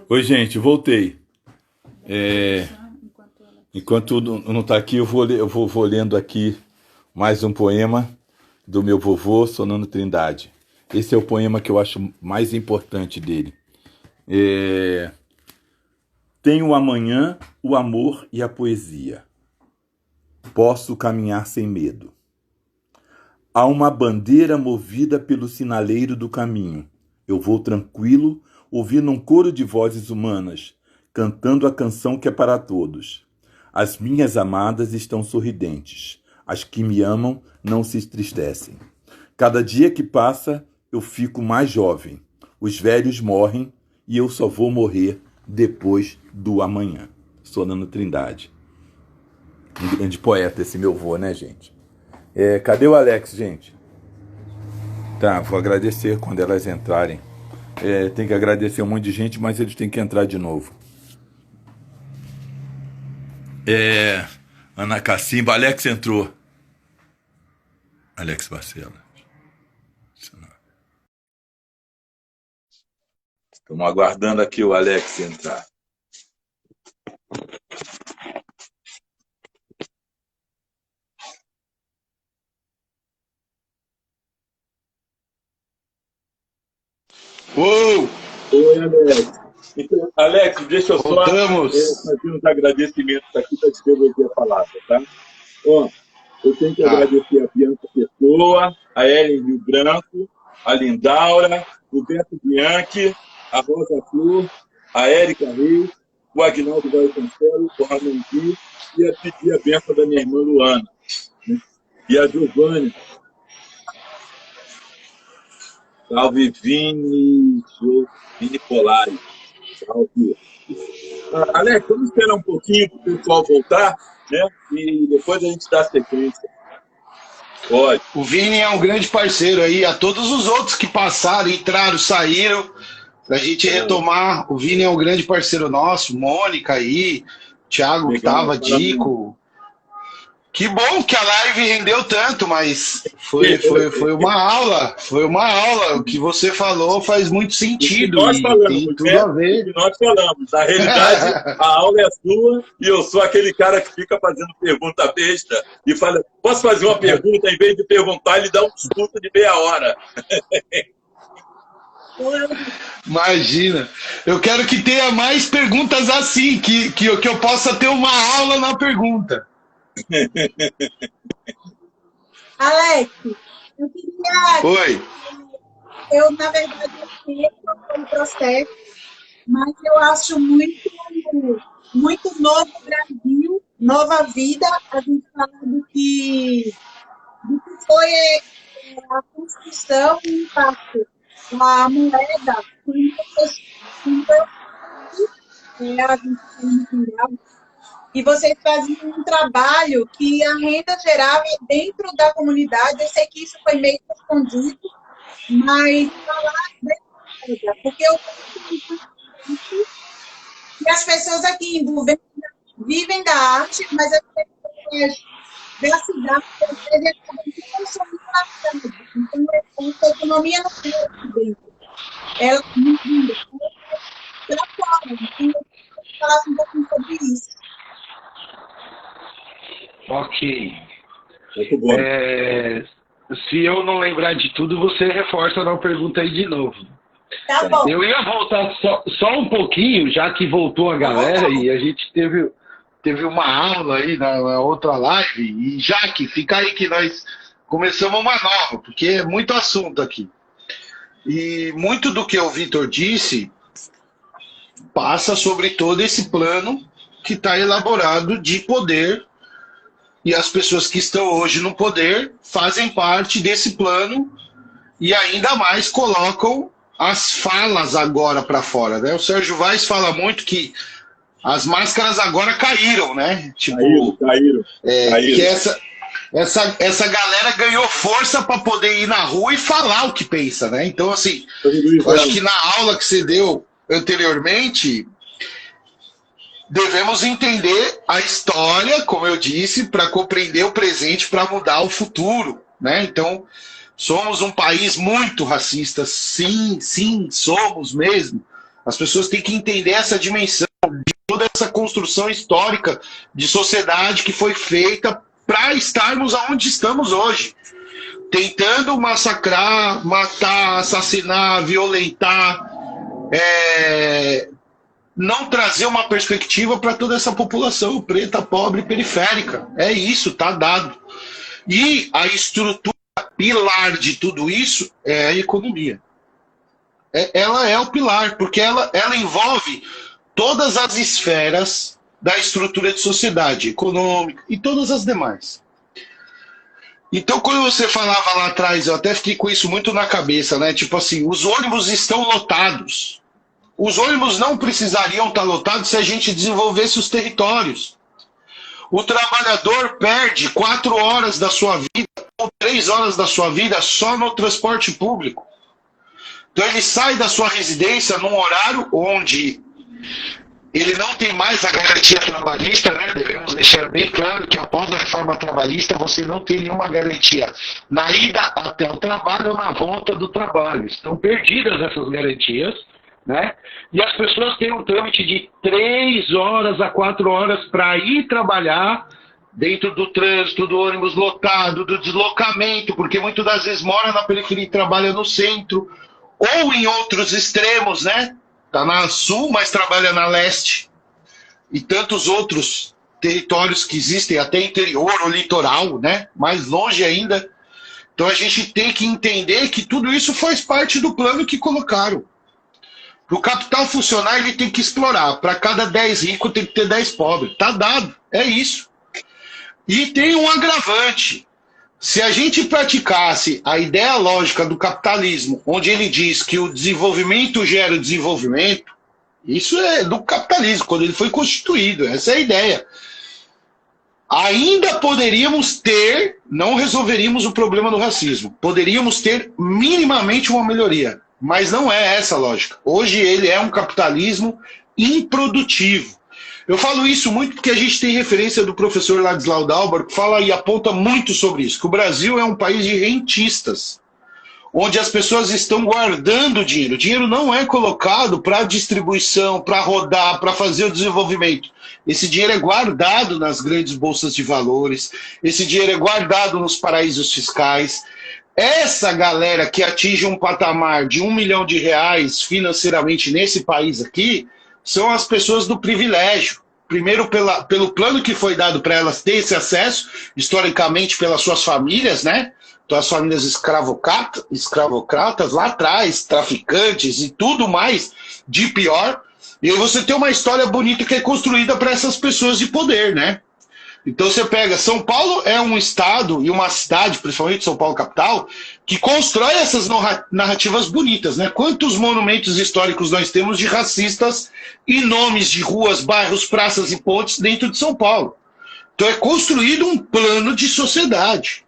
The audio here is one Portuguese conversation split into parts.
Oi, gente, voltei. Enquanto não está aqui, eu vou lendo aqui mais um poema do meu vovô, Solano Trindade. Esse é o poema que eu acho mais importante dele. Tenho o amanhã, o amor e a poesia. Posso caminhar sem medo. Há uma bandeira movida pelo sinaleiro do caminho. Eu vou tranquilo, ouvindo um coro de vozes humanas, cantando a canção que é para todos. As minhas amadas estão sorridentes. As que me amam não se entristecem. Cada dia que passa, eu fico mais jovem. Os velhos morrem e eu só vou morrer depois do amanhã. Solano Trindade. Um grande poeta esse meu vô, né, gente? Cadê o Alex, gente? Tá, vou agradecer quando elas entrarem. Tem que agradecer um monte de gente, mas eles têm que entrar de novo. Ana Cacimba, Alex entrou. Alex Barcelos. Estamos aguardando aqui o Alex entrar. Uou! Oi, Alex. Então, Alex, deixa eu só fazer uns agradecimentos aqui para desenvolver a palavra, tá? Ó, eu tenho que agradecer a Bianca Pessoa, a Ellen Rio Branco, a Lindaura, o Beto Bianchi, a Rosa Flor, a Érica Reis, o Agnaldo Cancelo, o Ramon Gui, e a pedir a benção da minha irmã Luana, né? E a Giovânia. Salve Vini Polari. Salve. Alex, vamos esperar um pouquinho para o pessoal voltar, né? E depois a gente dá sequência. Pode. O Vini é um grande parceiro aí, a todos os outros que passaram, entraram, saíram, pra gente retomar. O Vini é um grande parceiro nosso, Mônica aí, Thiago que tava, Dico. Que bom que a live rendeu tanto, mas foi uma aula. O que você falou faz muito sentido Nós falamos, tem tudo a ver. Nós falamos. Na realidade, a aula é sua e eu sou aquele cara que fica fazendo pergunta besta e fala, posso fazer uma pergunta? Em vez de perguntar, ele dá um discurso de meia hora. Imagina. Eu quero que tenha mais perguntas assim, que eu possa ter uma aula na pergunta. Alex, eu queria... Oi. Eu, na verdade, eu no processo, mas eu acho muito novo Brasil, nova vida, a gente falar do que foi a construção e o impacto. A moeda foi a gente e vocês faziam um trabalho que a renda gerava dentro da comunidade. Eu sei que isso foi meio escondido, mas falar porque eu e as pessoas aqui envolvidas vivem da arte, mas as pessoas da cidade não são muito. Então, essa economia não tem dentro. Ela para fora. Então, eu falar um pouquinho sobre isso. Ok. Se eu não lembrar de tudo, você reforça na pergunta aí de novo. Tá bom. Eu ia voltar só um pouquinho, já que voltou a galera e a gente teve uma aula aí na outra live. E Jaque, fica aí que nós começamos uma nova, porque é muito assunto aqui. E muito do que o Vitor disse passa sobre todo esse plano que está elaborado de poder. E as pessoas que estão hoje no poder fazem parte desse plano e ainda mais colocam as falas agora para fora, né? O Sérgio Vaz fala muito que as máscaras agora caíram, né? Tipo, caíram. Que essa galera ganhou força para poder ir na rua e falar o que pensa, né? Então, assim, eu acho que na aula que você deu anteriormente, devemos entender a história, como eu disse, para compreender o presente, para mudar o futuro, né? Então, Somos um país muito racista, sim, sim, somos mesmo. As pessoas têm que entender essa dimensão de toda essa construção histórica de sociedade que foi feita para estarmos aonde estamos hoje. Tentando massacrar, matar, assassinar, violentar, não trazer uma perspectiva para toda essa população preta, pobre, periférica. É isso, tá dado. E a estrutura pilar de tudo isso é a economia. Ela é o pilar, porque ela envolve todas as esferas da estrutura de sociedade, econômica e todas as demais. Então, quando você falava lá atrás, eu até fiquei com isso muito na cabeça, né? Tipo assim, os ônibus estão lotados. Os ônibus não precisariam estar lotados se a gente desenvolvesse os territórios. O trabalhador perde 4 horas da sua vida ou 3 horas da sua vida só no transporte público. Então ele sai da sua residência num horário onde ele não tem mais a garantia trabalhista, né? Devemos deixar bem claro que após a reforma trabalhista você não tem nenhuma garantia na ida até o trabalho ou na volta do trabalho. Estão perdidas essas garantias, né? E as pessoas têm um trâmite de 3 horas a 4 horas para ir trabalhar dentro do trânsito, do ônibus lotado, do deslocamento, porque muitas das vezes mora na periferia e trabalha no centro, ou em outros extremos, né? Está na sul, mas trabalha na leste. E tantos outros territórios que existem, até interior ou litoral, né? Mais longe ainda. Então a gente tem que entender que tudo isso faz parte do plano que colocaram. Para o capital funcionar, ele tem que explorar. Para cada 10 ricos, tem que ter 10 pobres. Está dado. É isso. E tem um agravante. Se a gente praticasse a ideia lógica do capitalismo, onde ele diz que o desenvolvimento gera desenvolvimento, isso é do capitalismo, quando ele foi constituído, essa é a ideia. Ainda poderíamos ter, não resolveríamos o problema do racismo, poderíamos ter minimamente uma melhoria, mas não é essa a lógica. Hoje ele é um capitalismo improdutivo. Eu falo isso muito porque a gente tem referência do professor Ladislau Dalbar, que fala e aponta muito sobre isso, que o Brasil é um país de rentistas, onde as pessoas estão guardando dinheiro. O dinheiro não é colocado para distribuição, para rodar, para fazer o desenvolvimento. Esse dinheiro é guardado nas grandes bolsas de valores, esse dinheiro é guardado nos paraísos fiscais. Essa galera que atinge um patamar de R$1 milhão financeiramente nesse país aqui, são as pessoas do privilégio. Primeiro, pelo plano que foi dado para elas ter esse acesso, historicamente pelas suas famílias, né? Então, as famílias escravocratas lá atrás, traficantes e tudo mais de pior. E aí você tem uma história bonita que é construída para essas pessoas de poder, né? Então você pega, São Paulo é um estado e uma cidade, principalmente São Paulo capital, que constrói essas narrativas bonitas, né? Quantos monumentos históricos nós temos de racistas e nomes de ruas, bairros, praças e pontes dentro de São Paulo? Então é construído um plano de sociedade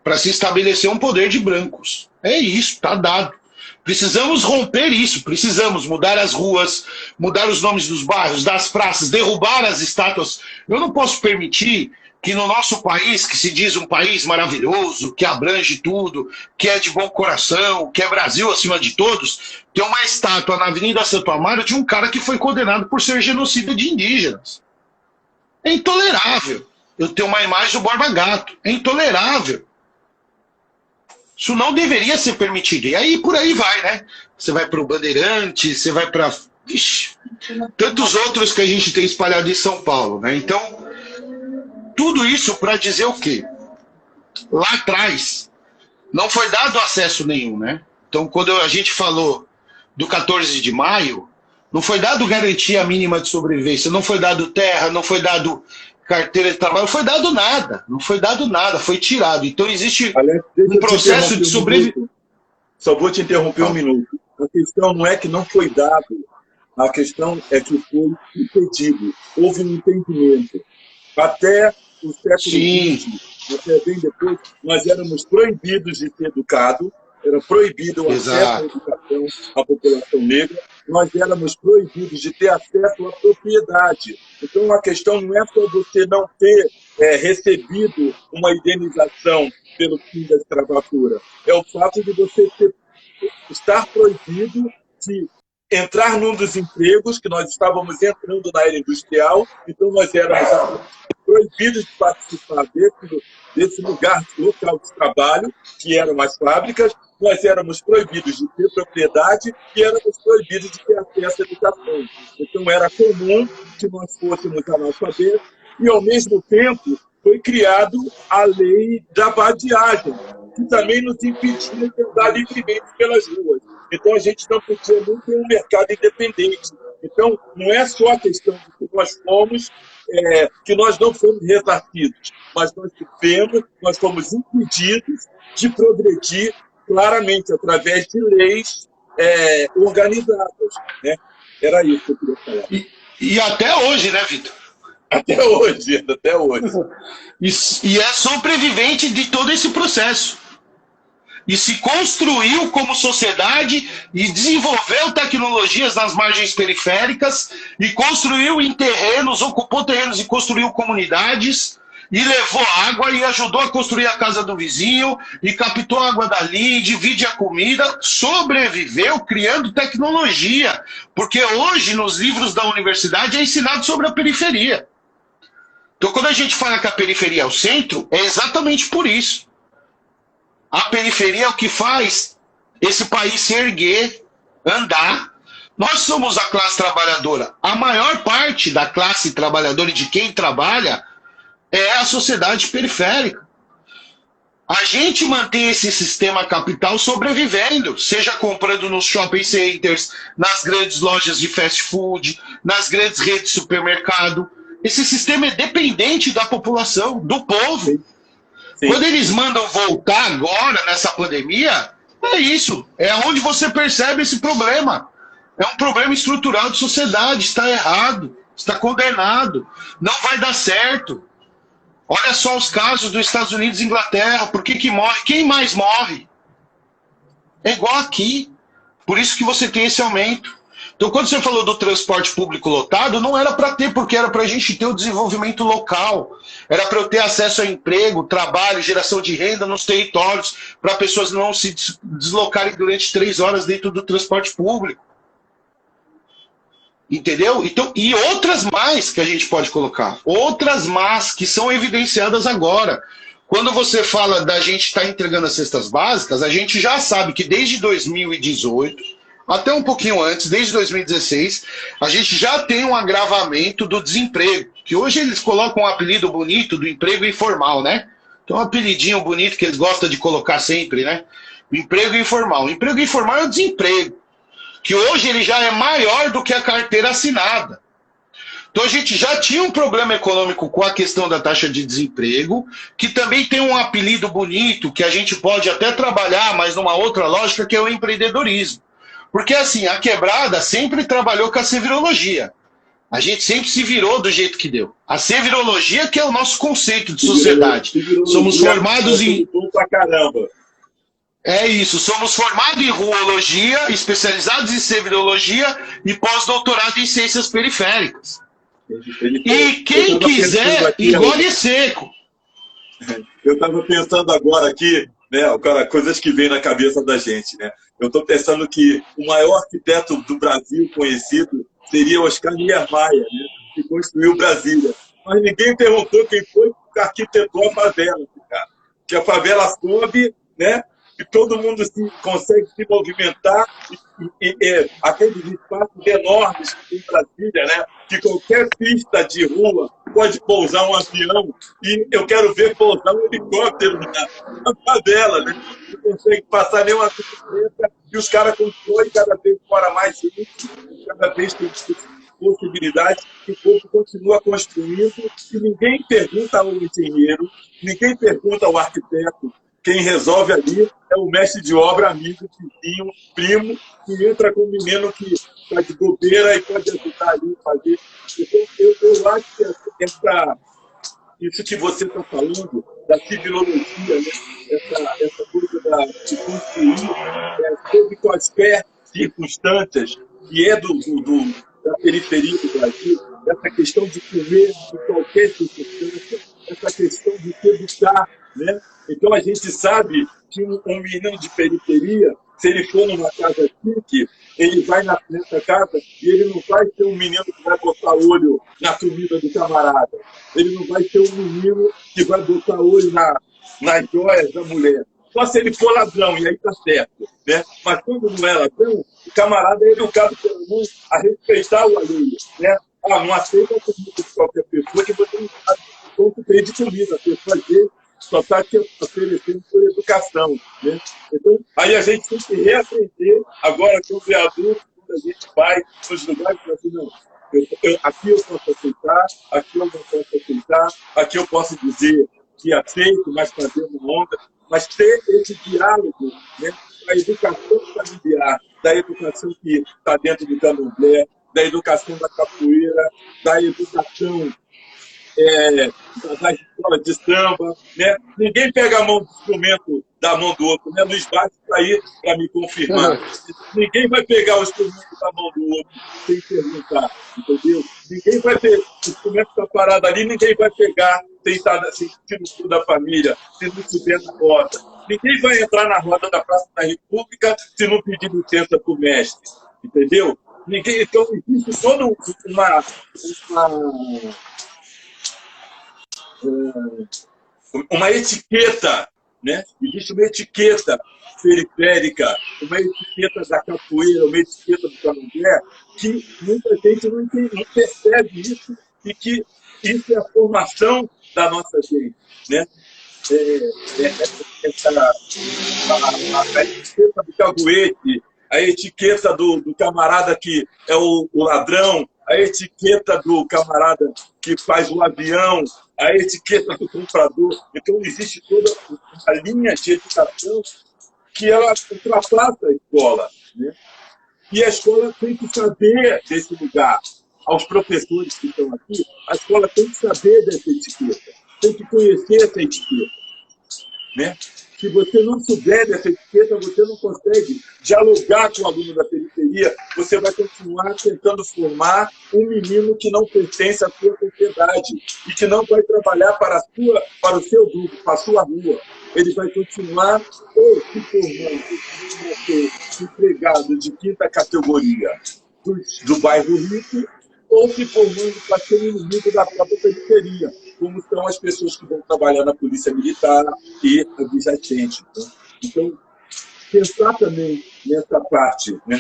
para se estabelecer um poder de brancos. É isso, tá dado. Precisamos romper isso, precisamos mudar as ruas, mudar os nomes dos bairros, das praças, derrubar as estátuas. Eu não posso permitir que no nosso país, que se diz um país maravilhoso, que abrange tudo, que é de bom coração, que é Brasil acima de todos, tenha uma estátua na Avenida Santo Amaro de um cara que foi condenado por ser genocida de indígenas. É intolerável. Eu tenho uma imagem do Borba Gato. É intolerável. Isso não deveria ser permitido. E aí, por aí vai, né? Você vai para o Bandeirante, você vai para... tantos outros que a gente tem espalhado em São Paulo, né? Então, tudo isso para dizer o quê? Lá atrás, não foi dado acesso nenhum, né? Então, quando a gente falou do 14 de maio, não foi dado garantia mínima de sobrevivência, não foi dado terra, não foi dado carteira de trabalho, não foi dado nada, não foi dado nada, foi tirado. Então existe um processo de sobrevivência. Só vou te interromper um minuto. A questão não é que não foi dado, a questão é que foi impedido. Houve um impedimento. Até o século XX, até bem depois, nós éramos proibidos de ser educados, era proibido o acesso à educação à população negra, nós éramos proibidos de ter acesso à propriedade. Então, a questão não é só você não ter recebido uma indenização pelo fim da escravatura. É o fato de você estar proibido de entrar num dos empregos, que nós estávamos entrando na era industrial, então nós éramos proibidos de participar desse lugar local de trabalho, que eram as fábricas, nós éramos proibidos de ter propriedade e éramos proibidos de ter acesso à educação. Então era comum que nós fôssemos analfabetos e, ao mesmo tempo, foi criado a lei da vadiagem, que também nos impedia de andar livremente pelas ruas. Então a gente não podia nem ter um mercado independente. Então não é só a questão de que nós fomos, que nós não fomos ressarcidos, mas nós fomos impedidos de progredir claramente através de leis organizadas, né? Era isso que eu queria falar. E até hoje, né, Vitor? Até hoje, até hoje. E é sobrevivente de todo esse processo. E se construiu como sociedade e desenvolveu tecnologias nas margens periféricas e construiu em terrenos, ocupou terrenos e construiu comunidades e levou água e ajudou a construir a casa do vizinho e captou a água dali, divide a comida, sobreviveu criando tecnologia, porque hoje nos livros da universidade é ensinado sobre a periferia. Então quando a gente fala que a periferia é o centro, é exatamente por isso. A periferia é o que faz esse país se erguer, andar. Nós somos a classe trabalhadora. A maior parte da classe trabalhadora e de quem trabalha é a sociedade periférica. A gente mantém esse sistema capital sobrevivendo, seja comprando nos shopping centers, nas grandes lojas de fast food, nas grandes redes de supermercado. Esse sistema é dependente da população, do povo. Sim. Quando eles mandam voltar agora, nessa pandemia, é isso. É onde você percebe esse problema. É um problema estrutural de sociedade. Está errado. Está condenado. Não vai dar certo. Olha só os casos dos Estados Unidos e Inglaterra. Por que morre? Quem mais morre? É igual aqui. Por isso que você tem esse aumento. Então, quando você falou do transporte público lotado, não era para ter, porque era para a gente ter o desenvolvimento local. Era para eu ter acesso a emprego, trabalho, geração de renda nos territórios, para pessoas não se deslocarem durante 3 horas dentro do transporte público. Entendeu? Então, e outras mais que a gente pode colocar. Outras mais que são evidenciadas agora. Quando você fala da gente estar entregando as cestas básicas, a gente já sabe que desde 2018... até um pouquinho antes, desde 2016, a gente já tem um agravamento do desemprego, que hoje eles colocam um apelido bonito do emprego informal, né? Tem um apelidinho bonito que eles gostam de colocar sempre, né? O emprego informal. O emprego informal é o desemprego, que hoje ele já é maior do que a carteira assinada. Então a gente já tinha um problema econômico com a questão da taxa de desemprego, que também tem um apelido bonito, que a gente pode até trabalhar, mas numa outra lógica, que é o empreendedorismo. Porque, assim, a quebrada sempre trabalhou com a sevirologia. A gente sempre se virou do jeito que deu. A sevirologia que é o nosso conceito de sociedade. Somos formados em... pra caramba. É isso. Somos formados em ruologia, especializados em sevirologia e pós-doutorado em ciências periféricas. E quem quiser, engole seco. Eu estava pensando agora aqui, né, cara, coisas que vêm na cabeça da gente, né? Eu estou pensando que o maior arquiteto do Brasil conhecido seria Oscar Niemeyer, né, que construiu Brasília. Mas ninguém perguntou quem foi que arquitetou a favela, cara. Que a favela sobe, né, e todo mundo consegue se movimentar, e aqueles espaços enormes que tem em Brasília, né, que qualquer pista de rua pode pousar um avião, e eu quero ver pousar um helicóptero na favela, né? Não consegue passar nenhuma bicicleta, e os caras constroem cada vez fora mais gente, cada vez tem possibilidade, e o povo continua construindo, e ninguém pergunta ao engenheiro, ninguém pergunta ao arquiteto. Quem resolve ali é o mestre de obra, amigo, vizinho, primo, que entra com o menino que está de bobeira e pode ajudar ali a fazer. Então, eu acho que isso que você está falando, da civilologia, né? essa coisa de construir, sob quaisquer circunstâncias, que é da periferia do Brasil, essa questão de comer em qualquer circunstância, essa questão de se educar, né? Então a gente sabe que um menino de periferia, se ele for numa casa chique, ele vai nessa casa e ele não vai ser um menino que vai botar olho na comida do camarada. Ele não vai ser um menino que vai botar olho nas joias da mulher. Só se ele for ladrão, e aí tá certo, né? Mas quando não é ladrão, o camarada é educado pelo mundo a respeitar o alheio, né? Não aceita a comida de qualquer pessoa, que você não sabe quanto tem de comida. A pessoa dele só está te oferecendo por educação, né? Então, aí a gente tem que reaprender, agora que eu sou adulto, quando a gente vai nos lugares e assim, não, aqui eu posso aceitar, aqui eu não posso aceitar, aqui eu posso dizer que aceito, mas fazer uma onda, mas ter esse diálogo, né, da educação familiar, da educação que está dentro do candomblé, da educação da capoeira, da educação das escolas de samba, né? Ninguém pega a mão do instrumento da mão do outro, né? Luiz Bastos está aí para me confirmar. Ninguém vai pegar o instrumento da mão do outro sem perguntar, entendeu? Ninguém vai ter o instrumento está parado ali, ninguém vai pegar sem estar sentindo da família, se não estiver na roda. Ninguém vai entrar na roda da Praça da República se não pedir licença para o mestre, entendeu? Ninguém, então, existe toda uma etiqueta, né? Existe uma etiqueta periférica, uma etiqueta da capoeira, uma etiqueta do candomblé, que muita gente não percebe isso e que isso é a formação da nossa gente, né? A etiqueta do caguete, a etiqueta do camarada que é o ladrão, a etiqueta do camarada que faz o avião, a etiqueta do comprador. Então, existe toda uma linha de educação que ela ultrapassa a escola, né? E a escola tem que saber desse lugar. Aos professores que estão aqui, a escola tem que saber dessa etiqueta, tem que conhecer essa etiqueta, né? Se você não souber dessa etiqueta, você não consegue dialogar com o aluno da periferia, você vai continuar tentando formar um menino que não pertence à sua sociedade e que não vai trabalhar para o seu grupo, para a sua rua. Ele vai continuar ou se formando como empregado de quinta categoria do bairro rico, ou se formando para ser um inimigo da própria periferia, como são as pessoas que vão trabalhar na polícia militar e adjacente. Então, pensar também nessa parte, né?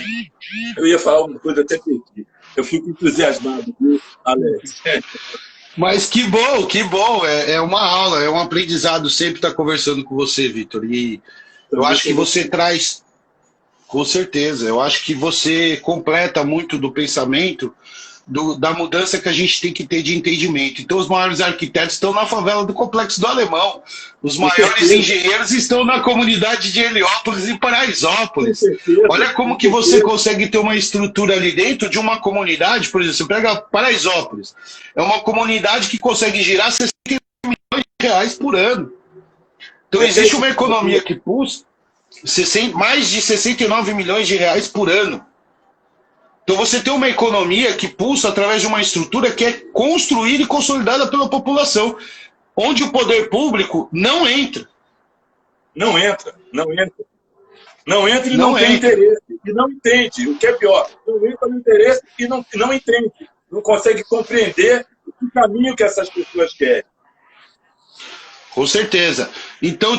Eu ia falar uma coisa, até perdi. Eu fico entusiasmado, viu, Alex? Mas que bom. É uma aula, é um aprendizado sempre estar conversando com você, Vitor. E eu acho que você traz, com certeza, eu acho que você completa muito do pensamento da mudança que a gente tem que ter de entendimento. Então, os maiores arquitetos estão na favela do Complexo do Alemão. Os maiores engenheiros estão na comunidade de Heliópolis e Paraisópolis. Olha como que você consegue ter uma estrutura ali dentro de uma comunidade. Por exemplo, você pega Paraisópolis. É uma comunidade que consegue girar 60 milhões de reais por ano. Então, existe uma economia que pulsa mais de 69 milhões de reais por ano. Então você tem uma economia que pulsa através de uma estrutura que é construída e consolidada pela população, onde o poder público não entra. Não entra e não tem interesse, e não entende, o que é pior. Não entra no interesse e não entende, não consegue compreender o caminho que essas pessoas querem. Com certeza. Então,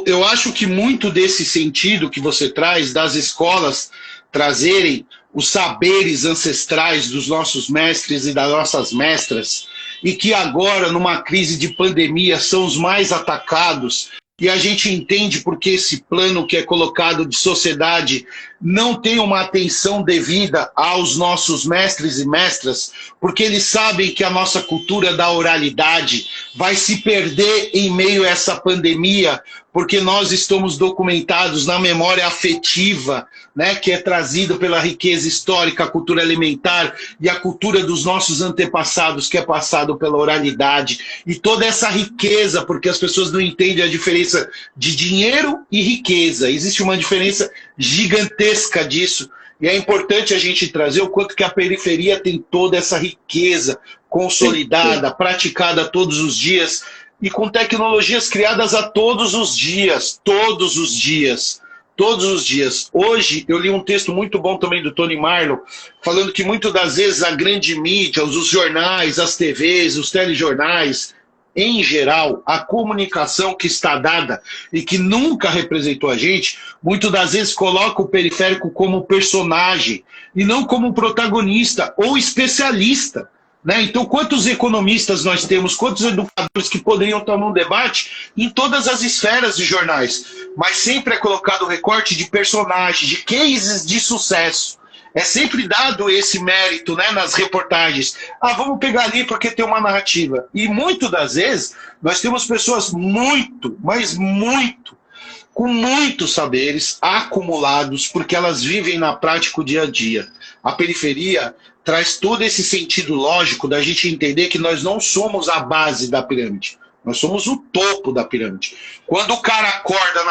eu acho que muito desse sentido que você traz das escolas trazerem os saberes ancestrais dos nossos mestres e das nossas mestras, e que agora, numa crise de pandemia, são os mais atacados, e a gente entende porque esse plano que é colocado de sociedade não tem uma atenção devida aos nossos mestres e mestras, porque eles sabem que a nossa cultura da oralidade vai se perder em meio a essa pandemia, porque nós estamos documentados na memória afetiva, né, que é trazida pela riqueza histórica, a cultura alimentar e a cultura dos nossos antepassados, que é passado pela oralidade. E toda essa riqueza, porque as pessoas não entendem a diferença de dinheiro e riqueza. Existe uma diferença gigantesca disso. E é importante a gente trazer o quanto que a periferia tem toda essa riqueza consolidada, praticada todos os dias, e com tecnologias criadas a todos os dias, todos os dias. Todos os dias. Hoje, eu li um texto muito bom também do Tony Marlow, falando que muitas das vezes a grande mídia, os jornais, as TVs, os telejornais, em geral, a comunicação que está dada e que nunca representou a gente, muitas das vezes coloca o periférico como personagem e não como protagonista ou especialista. Né? Então, quantos economistas nós temos, quantos educadores que poderiam estar num debate em todas as esferas de jornais, mas sempre é colocado o recorte de personagens, de cases de sucesso. É sempre dado esse mérito, né, nas reportagens. Ah, vamos pegar ali porque tem uma narrativa. E muitas das vezes nós temos pessoas muito, mas muito, com muitos saberes acumulados, porque elas vivem na prática o dia a dia. A periferia traz todo esse sentido lógico da gente entender que nós não somos a base da pirâmide, nós somos o topo da pirâmide. Quando o cara acorda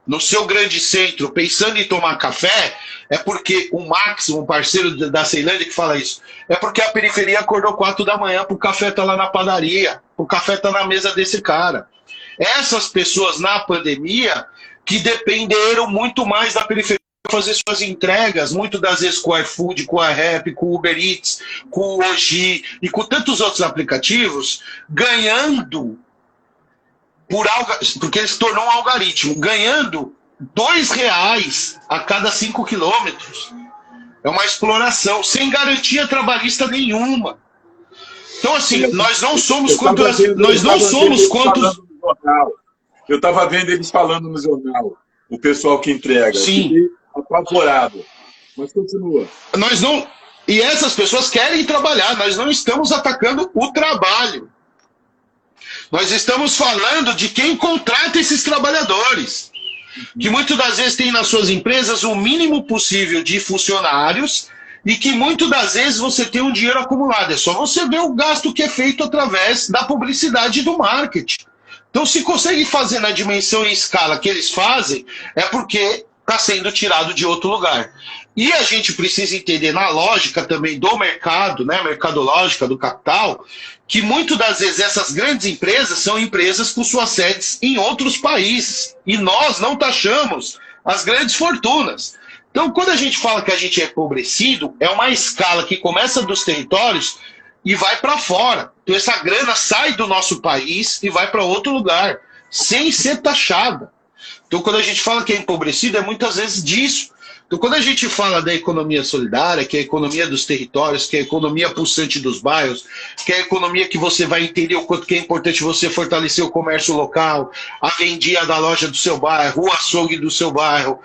no seu grande centro pensando em tomar café, é porque o Max, um parceiro da Ceilândia que fala isso, é porque a periferia acordou 4 da manhã para o café estar lá na padaria, o café está na mesa desse cara. Essas pessoas na pandemia que dependeram muito mais da periferia fazer suas entregas, muitas das vezes com o iFood, com a Rap, com o Uber Eats, com o Oji e com tantos outros aplicativos, ganhando porque ele se tornou um algoritmo, ganhando R$2 a cada 5 quilômetros. É uma exploração, sem garantia trabalhista nenhuma. Então, assim, nós não somos quantos... Eu estava vendo eles falando no jornal, o pessoal que entrega. Sim. Apavorado. Mas continua. Nós não... E essas pessoas querem trabalhar, nós não estamos atacando o trabalho. Nós estamos falando de quem contrata esses trabalhadores, que muitas das vezes tem nas suas empresas o mínimo possível de funcionários e que muitas das vezes você tem um dinheiro acumulado. É só você ver o gasto que é feito através da publicidade e do marketing. Então, se consegue fazer na dimensão e escala que eles fazem, é porque está sendo tirado de outro lugar. E a gente precisa entender na lógica também do mercado, né, mercadológica do capital, que muitas das vezes essas grandes empresas são empresas com suas sedes em outros países. E nós não taxamos as grandes fortunas. Então, quando a gente fala que a gente é empobrecido, é uma escala que começa dos territórios e vai para fora. Então, essa grana sai do nosso país e vai para outro lugar, sem ser taxada. Então, quando a gente fala que é empobrecido, é muitas vezes disso. Então, quando a gente fala da economia solidária, que é a economia dos territórios, que é a economia pulsante dos bairros, que é a economia que você vai entender o quanto que é importante você fortalecer o comércio local, a vendia da loja do seu bairro, o açougue do seu bairro,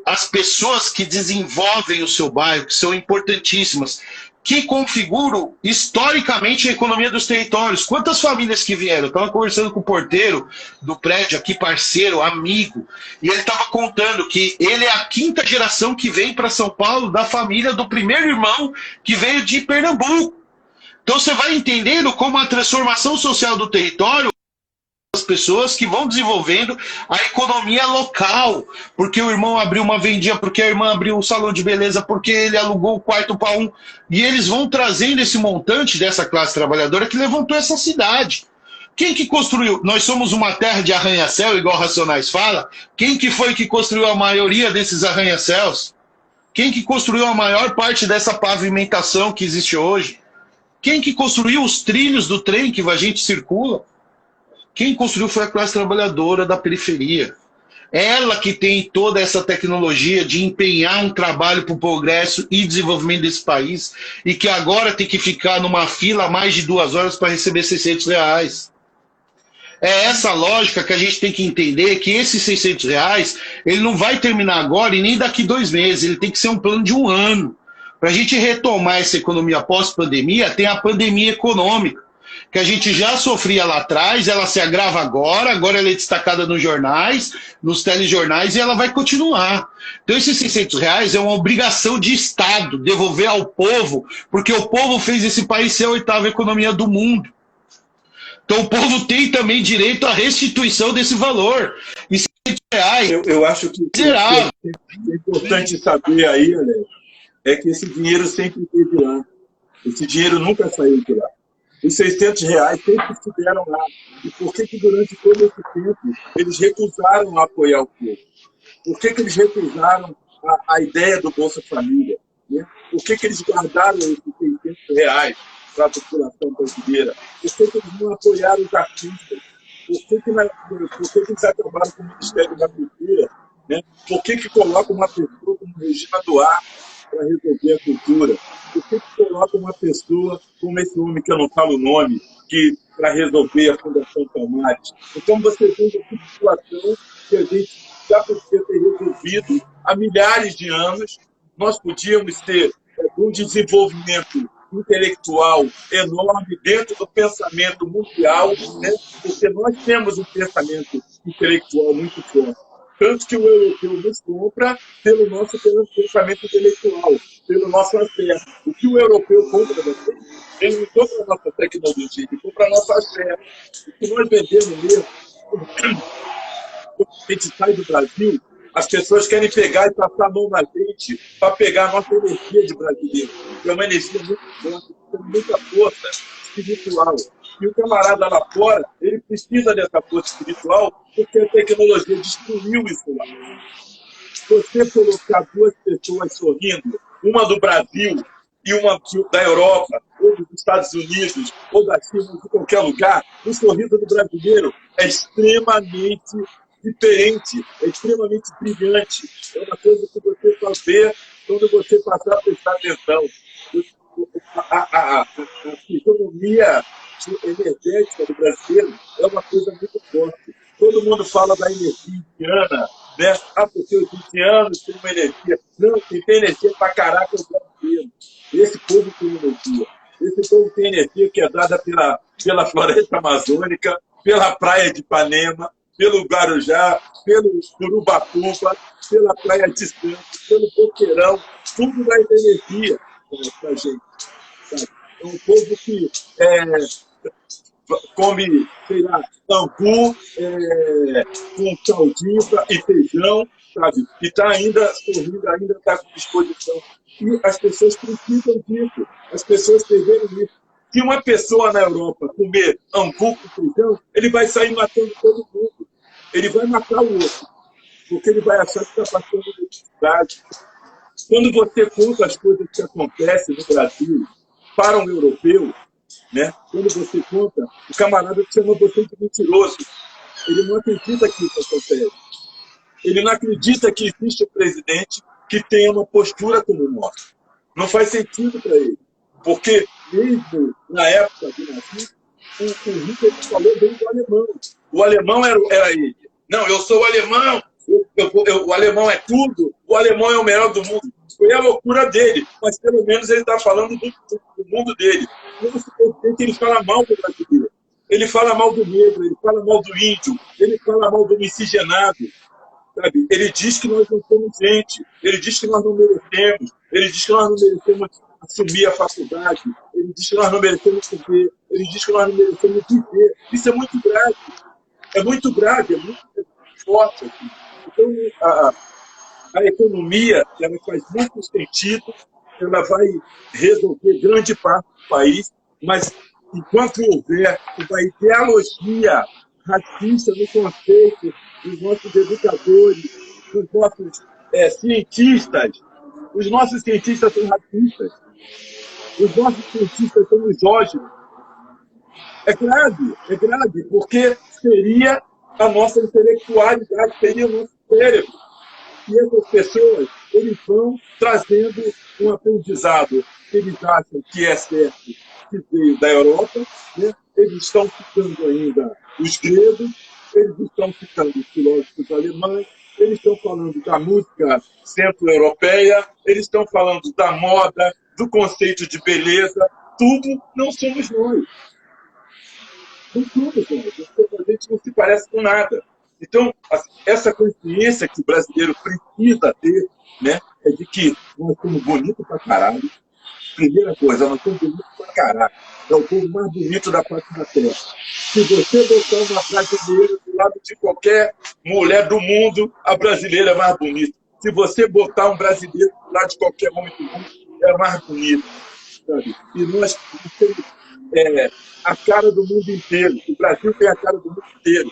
as pessoas que desenvolvem o seu bairro, que são importantíssimas, que configuram historicamente a economia dos territórios. Quantas famílias que vieram? Eu estava conversando com o porteiro do prédio aqui, parceiro, amigo, e ele estava contando que ele é a 5ª geração que vem para São Paulo da família do primeiro irmão que veio de Pernambuco. Então você vai entendendo como a transformação social do território, as pessoas que vão desenvolvendo a economia local, porque o irmão abriu uma vendinha, porque a irmã abriu um salão de beleza, porque ele alugou o quarto para um, e eles vão trazendo esse montante dessa classe trabalhadora que levantou essa cidade. Quem que construiu? Nós somos uma terra de arranha-céu, igual Racionais fala. Quem que foi que construiu a maioria desses arranha-céus? Quem que construiu a maior parte dessa pavimentação que existe hoje? Quem que construiu os trilhos do trem que a gente circula? Quem construiu foi a classe trabalhadora da periferia. Ela que tem toda essa tecnologia de empenhar um trabalho para o progresso e desenvolvimento desse país e que agora tem que ficar numa fila mais de 2 horas para receber R$600. É essa lógica que a gente tem que entender, que esses R$600 ele não vai terminar agora e nem daqui 2 meses, ele tem que ser um plano de 1 ano. Para a gente retomar essa economia pós-pandemia, tem a pandemia econômica, que a gente já sofria lá atrás, ela se agrava agora ela é destacada nos jornais, nos telejornais, e ela vai continuar. Então esses R$600 é uma obrigação de Estado, devolver ao povo, porque o povo fez esse país ser a 8ª economia do mundo. Então o povo tem também direito à restituição desse valor. E R$600... Eu acho que é importante saber aí, Alex, é que esse dinheiro sempre esteve lá. Esse dinheiro nunca saiu de lá. Os R$ 600 sempre estiveram lá. E por que durante todo esse tempo eles recusaram apoiar o povo? Por que eles recusaram a ideia do Bolsa Família? Né? Por que eles guardaram esses R$ 600 para a população brasileira? Por que eles não apoiaram os artistas? Por que eles acabaram com o Ministério da Cultura? Né? Por que colocam uma pessoa como Regina Duarte para resolver a cultura? Por que colocam uma pessoa como esse homem que eu não falo o nome, para resolver a Fundação Palmares? Então você tem uma situação que a gente já podia ter resolvido há milhares de anos. Nós podíamos ter um desenvolvimento intelectual enorme dentro do pensamento mundial, né? Porque nós temos um pensamento intelectual muito forte. Tanto que o europeu nos compra pelo nosso pensamento intelectual, pelo nosso acesso. O que o europeu compra da gente? Ele não compra a nossa tecnologia, ele compra a nossa acesso. O que nós vendemos mesmo, quando a gente sai do Brasil, as pessoas querem pegar e passar a mão na gente para pegar a nossa energia de brasileiro. É uma energia muito forte, com muita força espiritual. E o camarada lá fora, ele precisa dessa força espiritual porque a tecnologia destruiu isso lá. Você colocar duas pessoas sorrindo, uma do Brasil e uma da Europa, ou dos Estados Unidos, ou da China, ou de qualquer lugar, o sorriso do brasileiro é extremamente diferente, é extremamente brilhante. É uma coisa que você só vê quando você passar a prestar atenção. A economia energética do brasileiro é uma coisa muito forte. Todo mundo fala da energia indiana, né? Porque os indianos têm uma energia. Não, quem tem energia pra caraca é o brasileiro. Esse povo tem energia. Esse povo tem energia que é dada pela floresta amazônica, pela praia de Ipanema, pelo Guarujá, pelo Urubatuba, pela praia de Santos, pelo Boqueirão. Tudo dá energia pra gente. Sabe? É um povo que come, sei lá, angu com caldinho e feijão, sabe? E está ainda sorrindo, ainda está com disposição. E as pessoas precisam disso. As pessoas perderam isso. Se uma pessoa na Europa comer angu com feijão, ele vai sair matando todo mundo. Ele vai matar o outro, porque ele vai achar que está passando necessidade. Quando você conta as coisas que acontecem no Brasil para um europeu, né? Quando você conta, o camarada chama você de mentiroso. Ele não acredita que isso acontece. Ele não acredita que existe um presidente que tenha uma postura como o nosso. Não faz sentido para ele. Porque, mesmo na época do nazismo, o Hitler falou bem do alemão. O alemão era ele. Não, eu sou o alemão, o alemão é tudo, o alemão é o melhor do mundo. Foi a loucura dele, mas pelo menos ele está falando do mundo dele. Ele fala mal do brasileiro, ele fala mal do negro, ele fala mal do índio, ele fala mal do miscigenado. Sabe? Ele diz que nós não somos gente, ele diz que nós não merecemos, ele diz que nós não merecemos assumir a faculdade, ele diz que nós não merecemos comer, ele diz que nós não merecemos viver. Isso é muito grave. É muito grave, é muito forte aqui. Então, a economia, ela faz muito sentido, ela vai resolver grande parte do país, mas enquanto houver uma ideologia racista no conceito dos nossos educadores, dos nossos cientistas, os nossos cientistas são racistas, os nossos cientistas são misóginos. É grave, porque seria a nossa intelectualidade, seria o nosso cérebro. E essas pessoas, eles vão trazendo um aprendizado que eles acham que é certo, que veio da Europa, né? Eles estão citando ainda os gregos, eles estão citando os filósofos alemães, eles estão falando da música centro-europeia, eles estão falando da moda, do conceito de beleza, tudo não somos nós. Não somos nós. A gente não se parece com nada. Então, essa consciência que o brasileiro precisa ter, né, é de que nós somos bonitos pra caralho. Primeira coisa, nós somos bonitos pra caralho. É o povo mais bonito da face da terra. Se você botar uma brasileira do lado de qualquer mulher do mundo, a brasileira é mais bonita. Se você botar um brasileiro do lado de qualquer homem do mundo, é mais bonito. Sabe? E nós temos a cara do mundo inteiro. O Brasil tem a cara do mundo inteiro.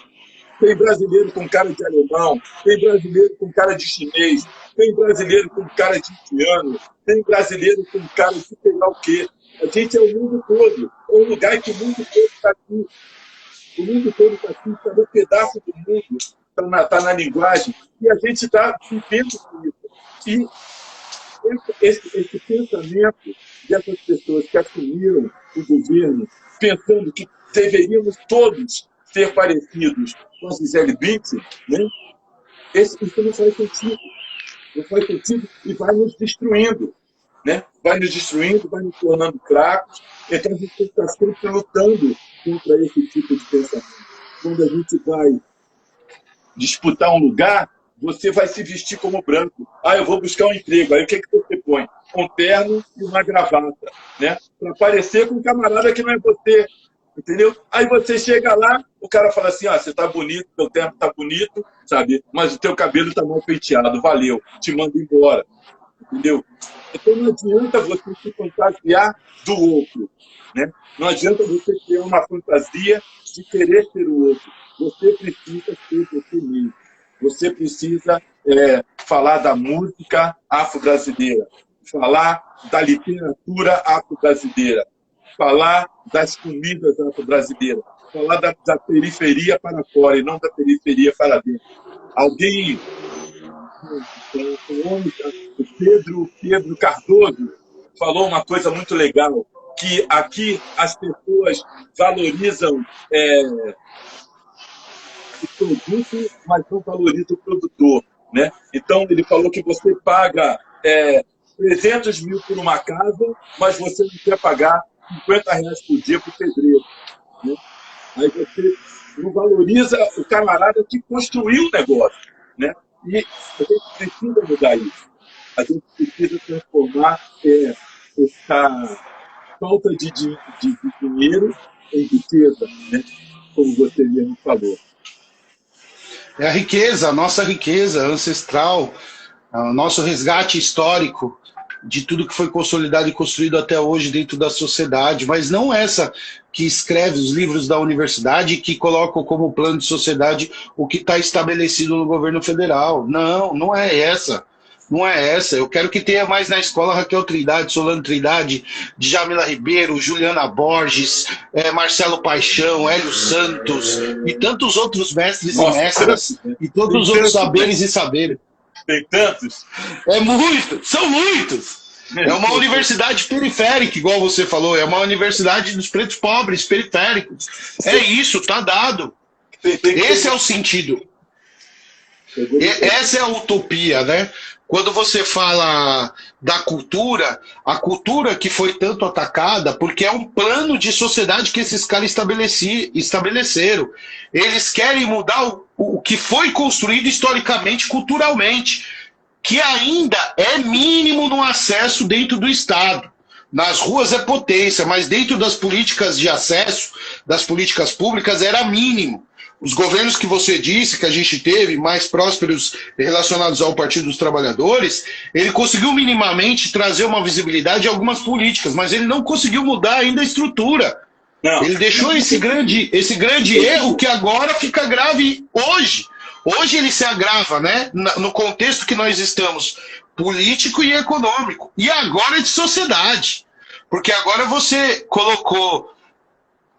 Tem brasileiro com cara de alemão, tem brasileiro com cara de chinês, tem brasileiro com cara de indiano, tem brasileiro com cara de sei lá o quê. A gente é o mundo todo. É um lugar que o mundo todo está aqui. O mundo todo está aqui, está no pedaço do mundo, está na linguagem, e a gente está vivendo com isso. E esse pensamento dessas pessoas que assumiram o governo, pensando que deveríamos todos ser parecidos com a Gisele Bündchen, né? Isso não faz sentido. Não faz sentido e vai nos destruindo. Né? Vai nos destruindo, vai nos tornando fracos. Então a gente tem que estar sempre lutando contra esse tipo de pensamento. Quando a gente vai disputar um lugar, você vai se vestir como branco. Ah, eu vou buscar um emprego. Aí o que você põe? Um terno e uma gravata, né? Para parecer com um camarada que não é você. Entendeu? Aí você chega lá, o cara fala assim, você tá bonito, teu terno tá bonito, sabe? Mas o teu cabelo tá mal penteado, valeu, te mando embora. Entendeu? Então não adianta você se fantasiar do outro, né? Não adianta você ter uma fantasia de querer ser o outro. Você precisa ser você mesmo. Você precisa falar da música afro-brasileira, falar da literatura afro-brasileira, falar das comidas afro-brasileiras, falar da periferia para fora e não da periferia para dentro. Alguém, o Pedro Cardoso, falou uma coisa muito legal, que aqui as pessoas valorizam o produto, mas não valorizam o produtor, né? Então, ele falou que você paga 300 mil por uma casa, mas você não quer pagar R$50 por dia para o pedreiro, né? Aí você não valoriza o camarada que construiu o negócio, né? E a gente precisa mudar isso. A gente precisa transformar essa falta de dinheiro em riqueza, né? Como você mesmo falou. É a riqueza, a nossa riqueza ancestral, o nosso resgate histórico de tudo que foi consolidado e construído até hoje dentro da sociedade, mas não essa que escreve os livros da universidade e que colocam como plano de sociedade o que está estabelecido no governo federal. Não, não é essa. Não é essa. Eu quero que tenha mais na escola Raquel Trindade, Solano Trindade, Djamila Ribeiro, Juliana Borges, Marcelo Paixão, Hélio Santos e tantos outros mestres e mestras e todos os outros saberes e saberes. Tem tantos? São muitos. É uma universidade periférica, igual você falou, é uma universidade dos pretos pobres, periféricos. É isso, tá dado. Esse é o sentido. Essa é a utopia, né? Quando você fala da cultura, a cultura que foi tanto atacada, porque é um plano de sociedade que esses caras estabeleceram. Eles querem mudar o que foi construído historicamente, culturalmente, que ainda é mínimo no acesso dentro do Estado. Nas ruas é potência, mas dentro das políticas de acesso, das políticas públicas, era mínimo. Os governos que você disse que a gente teve, mais prósperos relacionados ao Partido dos Trabalhadores, ele conseguiu minimamente trazer uma visibilidade em algumas políticas, mas ele não conseguiu mudar ainda a estrutura. Não. Ele deixou esse grande erro que agora fica grave hoje. Hoje ele se agrava, né? No contexto que nós estamos, político e econômico. E agora é de sociedade. Porque agora você colocou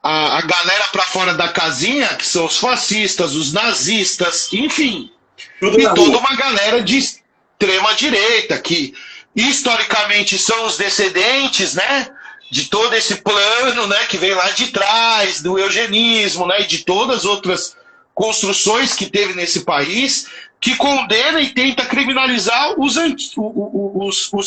a galera para fora da casinha, que são os fascistas, os nazistas, enfim. E toda uma galera de extrema direita, que historicamente são os descendentes, né, de todo esse plano, né, que vem lá de trás, do eugenismo, né, e de todas as outras construções que teve nesse país, que condena e tenta criminalizar os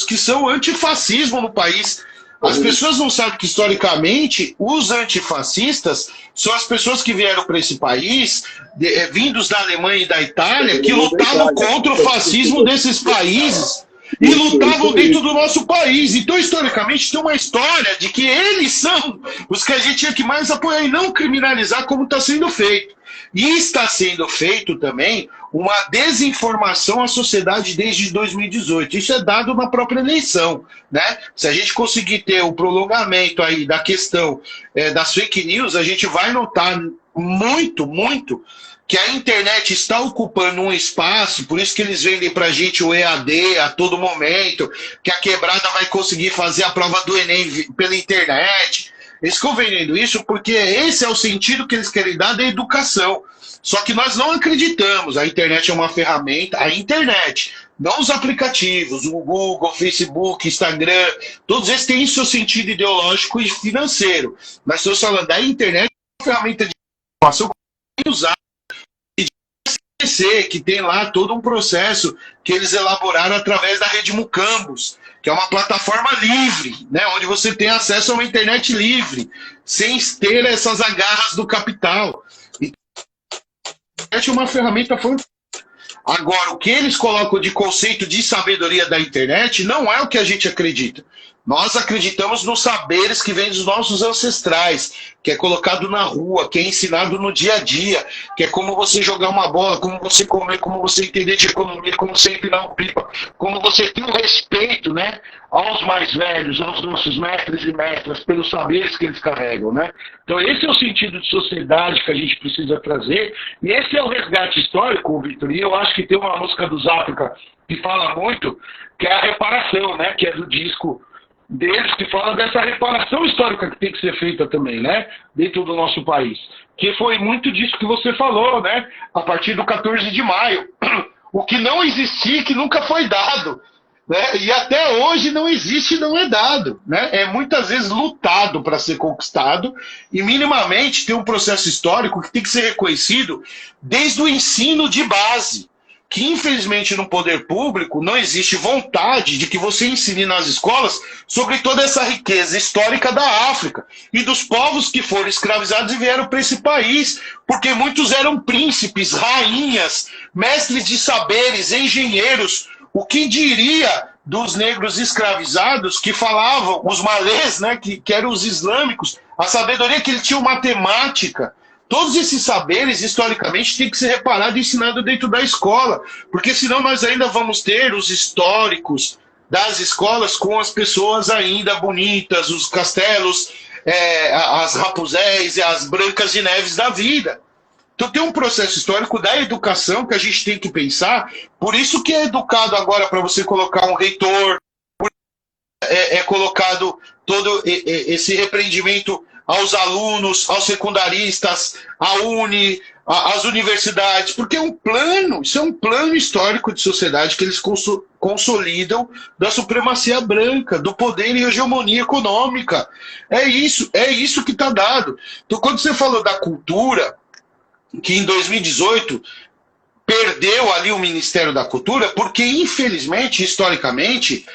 que são antifascismo no país. As pessoas não sabem que, historicamente, os antifascistas são as pessoas que vieram para esse país, vindos da Alemanha e da Itália, que lutavam contra o fascismo desses países e lutavam dentro do nosso país. Então, historicamente, tem uma história de que eles são os que a gente tinha que mais apoiar e não criminalizar como está sendo feito. E está sendo feito também uma desinformação à sociedade desde 2018. Isso é dado na própria eleição, né? Se a gente conseguir ter o prolongamento aí da questão das fake news, a gente vai notar muito que a internet está ocupando um espaço, por isso que eles vendem para a gente o EAD a todo momento, que a quebrada vai conseguir fazer a prova do Enem pela internet. Eles ficam vendendo isso porque esse é o sentido que eles querem dar da educação. Só que nós não acreditamos. A internet é uma ferramenta, a internet, não os aplicativos, o Google, o Facebook, Instagram, todos esses têm seu sentido ideológico e financeiro. Nós estamos falando da internet, uma ferramenta de informação que tem usado, que tem lá todo um processo que eles elaboraram através da rede Mucambos, que é uma plataforma livre, né, onde você tem acesso a uma internet livre, sem ter essas agarras do capital. E a internet é uma ferramenta fantástica. Agora, o que eles colocam de conceito de sabedoria da internet não é o que a gente acredita. Nós acreditamos nos saberes que vêm dos nossos ancestrais, que é colocado na rua, que é ensinado no dia a dia, que é como você jogar uma bola, como você comer, como você entender de economia, como você empinar um pipa, como você ter o respeito, né, aos mais velhos, aos nossos mestres e mestras, pelos saberes que eles carregam, né? Então esse é o sentido de sociedade que a gente precisa trazer, e esse é o resgate histórico, Vitor, e eu acho que tem uma música do Záfrica que fala muito, que é a reparação, né, que é do disco deles, que fala dessa reparação histórica que tem que ser feita também, né, dentro do nosso país. Que foi muito disso que você falou, né, a partir do 14 de maio. O que não existia, que nunca foi dado, né, e até hoje não existe e não é dado, né, é muitas vezes lutado para ser conquistado, e minimamente tem um processo histórico que tem que ser reconhecido desde o ensino de base, que infelizmente no poder público não existe vontade de que você ensine nas escolas sobre toda essa riqueza histórica da África e dos povos que foram escravizados e vieram para esse país, porque muitos eram príncipes, rainhas, mestres de saberes, engenheiros. O que diria dos negros escravizados que falavam, os malês, né, que eram os islâmicos, a sabedoria que eles tinham matemática. Todos esses saberes, historicamente, têm que ser reparados e ensinados dentro da escola, porque senão nós ainda vamos ter os históricos das escolas com as pessoas ainda bonitas, os castelos, as Rapunzéis e as Brancas de Neves da vida. Então tem um processo histórico da educação que a gente tem que pensar, por isso que é educado agora para você colocar um reitor, é colocado todo esse repreendimento aos alunos, aos secundaristas, à Uni, às universidades, porque é um plano, isso é um plano histórico de sociedade que eles consolidam da supremacia branca, do poder e hegemonia econômica. É isso que está dado. Então, quando você falou da cultura, que em 2018 perdeu ali o Ministério da Cultura, porque, infelizmente, historicamente,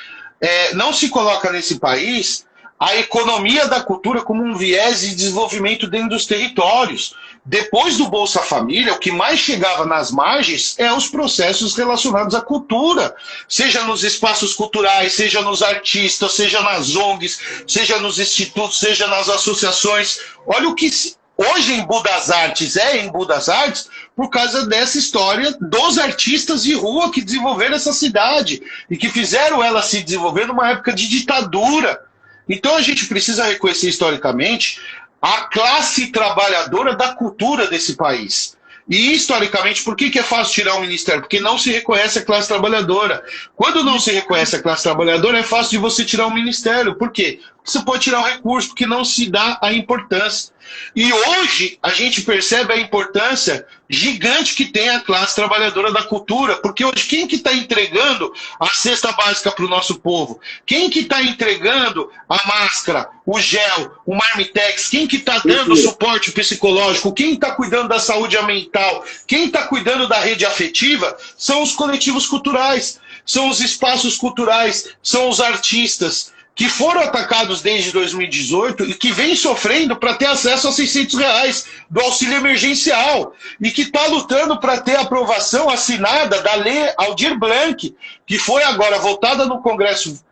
não se coloca nesse país a economia da cultura como um viés de desenvolvimento dentro dos territórios. Depois do Bolsa Família, o que mais chegava nas margens é os processos relacionados à cultura, seja nos espaços culturais, seja nos artistas, seja nas ONGs, seja nos institutos, seja nas associações. Olha o que hoje em Embu das Artes Embu das Artes por causa dessa história dos artistas de rua que desenvolveram essa cidade e que fizeram ela se desenvolver numa época de ditadura. Então a gente precisa reconhecer historicamente a classe trabalhadora da cultura desse país. E historicamente, por que é fácil tirar o ministério? Porque não se reconhece a classe trabalhadora. Quando não se reconhece a classe trabalhadora, é fácil de você tirar o ministério. Por quê? Você pode tirar o recurso, porque não se dá a importância. E hoje a gente percebe a importância gigante que tem a classe trabalhadora da cultura, porque hoje quem que está entregando a cesta básica para o nosso povo? Quem que está entregando a máscara, o gel, o marmitex? Quem que está dando suporte psicológico? Quem está cuidando da saúde mental? Quem está cuidando da rede afetiva? São os coletivos culturais, são os espaços culturais, são os artistas, que foram atacados desde 2018 e que vem sofrendo para ter acesso a R$600 do auxílio emergencial e que está lutando para ter aprovação assinada da lei Aldir Blanc, que foi agora votada no Congresso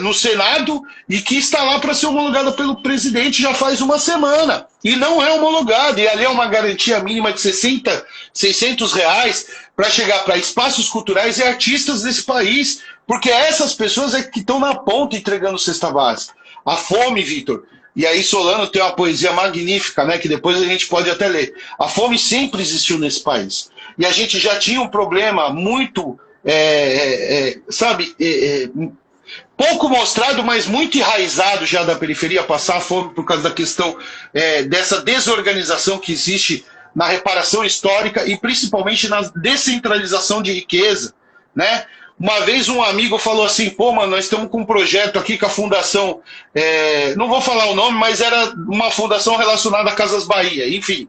no Senado e que está lá para ser homologada pelo presidente já faz uma semana. E não é homologada. E ali é uma garantia mínima de R$ 600 para chegar para espaços culturais e artistas desse país. Porque essas pessoas é que estão na ponta entregando cesta básica. A fome, Vitor. E aí Solano tem uma poesia magnífica, né, que depois a gente pode até ler. A fome sempre existiu nesse país. E a gente já tinha um problema muito, pouco mostrado, mas muito enraizado já da periferia, passar fome por causa da questão dessa desorganização que existe na reparação histórica e principalmente na descentralização de riqueza, né? Uma vez um amigo falou assim, pô, mano, nós estamos com um projeto aqui com a fundação, não vou falar o nome, mas era uma fundação relacionada a Casas Bahia, enfim.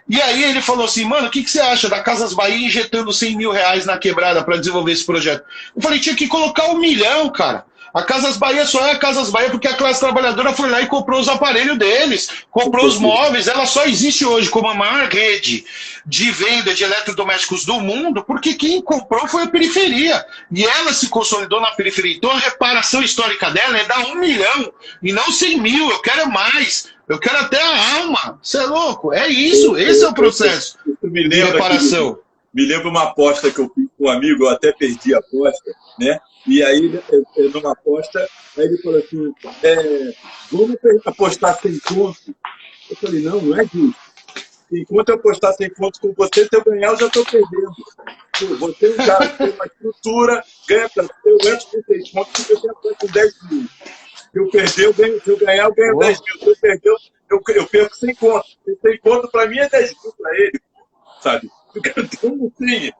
E aí ele falou assim, mano, o que você acha da Casas Bahia injetando R$ 100 mil na quebrada para desenvolver esse projeto? Eu falei, tinha que colocar 1 milhão, cara. A Casas Bahia só é a Casas Bahia porque a classe trabalhadora foi lá e comprou os aparelhos deles, comprou os móveis. Ela só existe hoje como a maior rede de venda de eletrodomésticos do mundo porque quem comprou foi a periferia. E ela se consolidou na periferia. Então a reparação histórica dela é dar 1 milhão e não 100 mil. Eu quero mais. Eu quero até a alma. Você é louco? É isso. Esse é o processo de reparação. Me lembro uma aposta que eu fiz com um amigo, eu até perdi a aposta, né? E aí, numa aposta, aí ele falou assim, vamos apostar 100 conto? Eu falei, não é justo. Enquanto eu apostar 100 conto com você, se eu ganhar, eu já estou perdendo. Você é um cara que tem uma estrutura, ganha para eu entro com 100 conto, porque você aposta com 10 mil. Se eu perder, eu ganho. Se eu ganhar, eu ganho 10 mil. Se eu perder, eu perco 100 conto. 100 conto para mim é 10 mil para ele, sabe? Então, assim,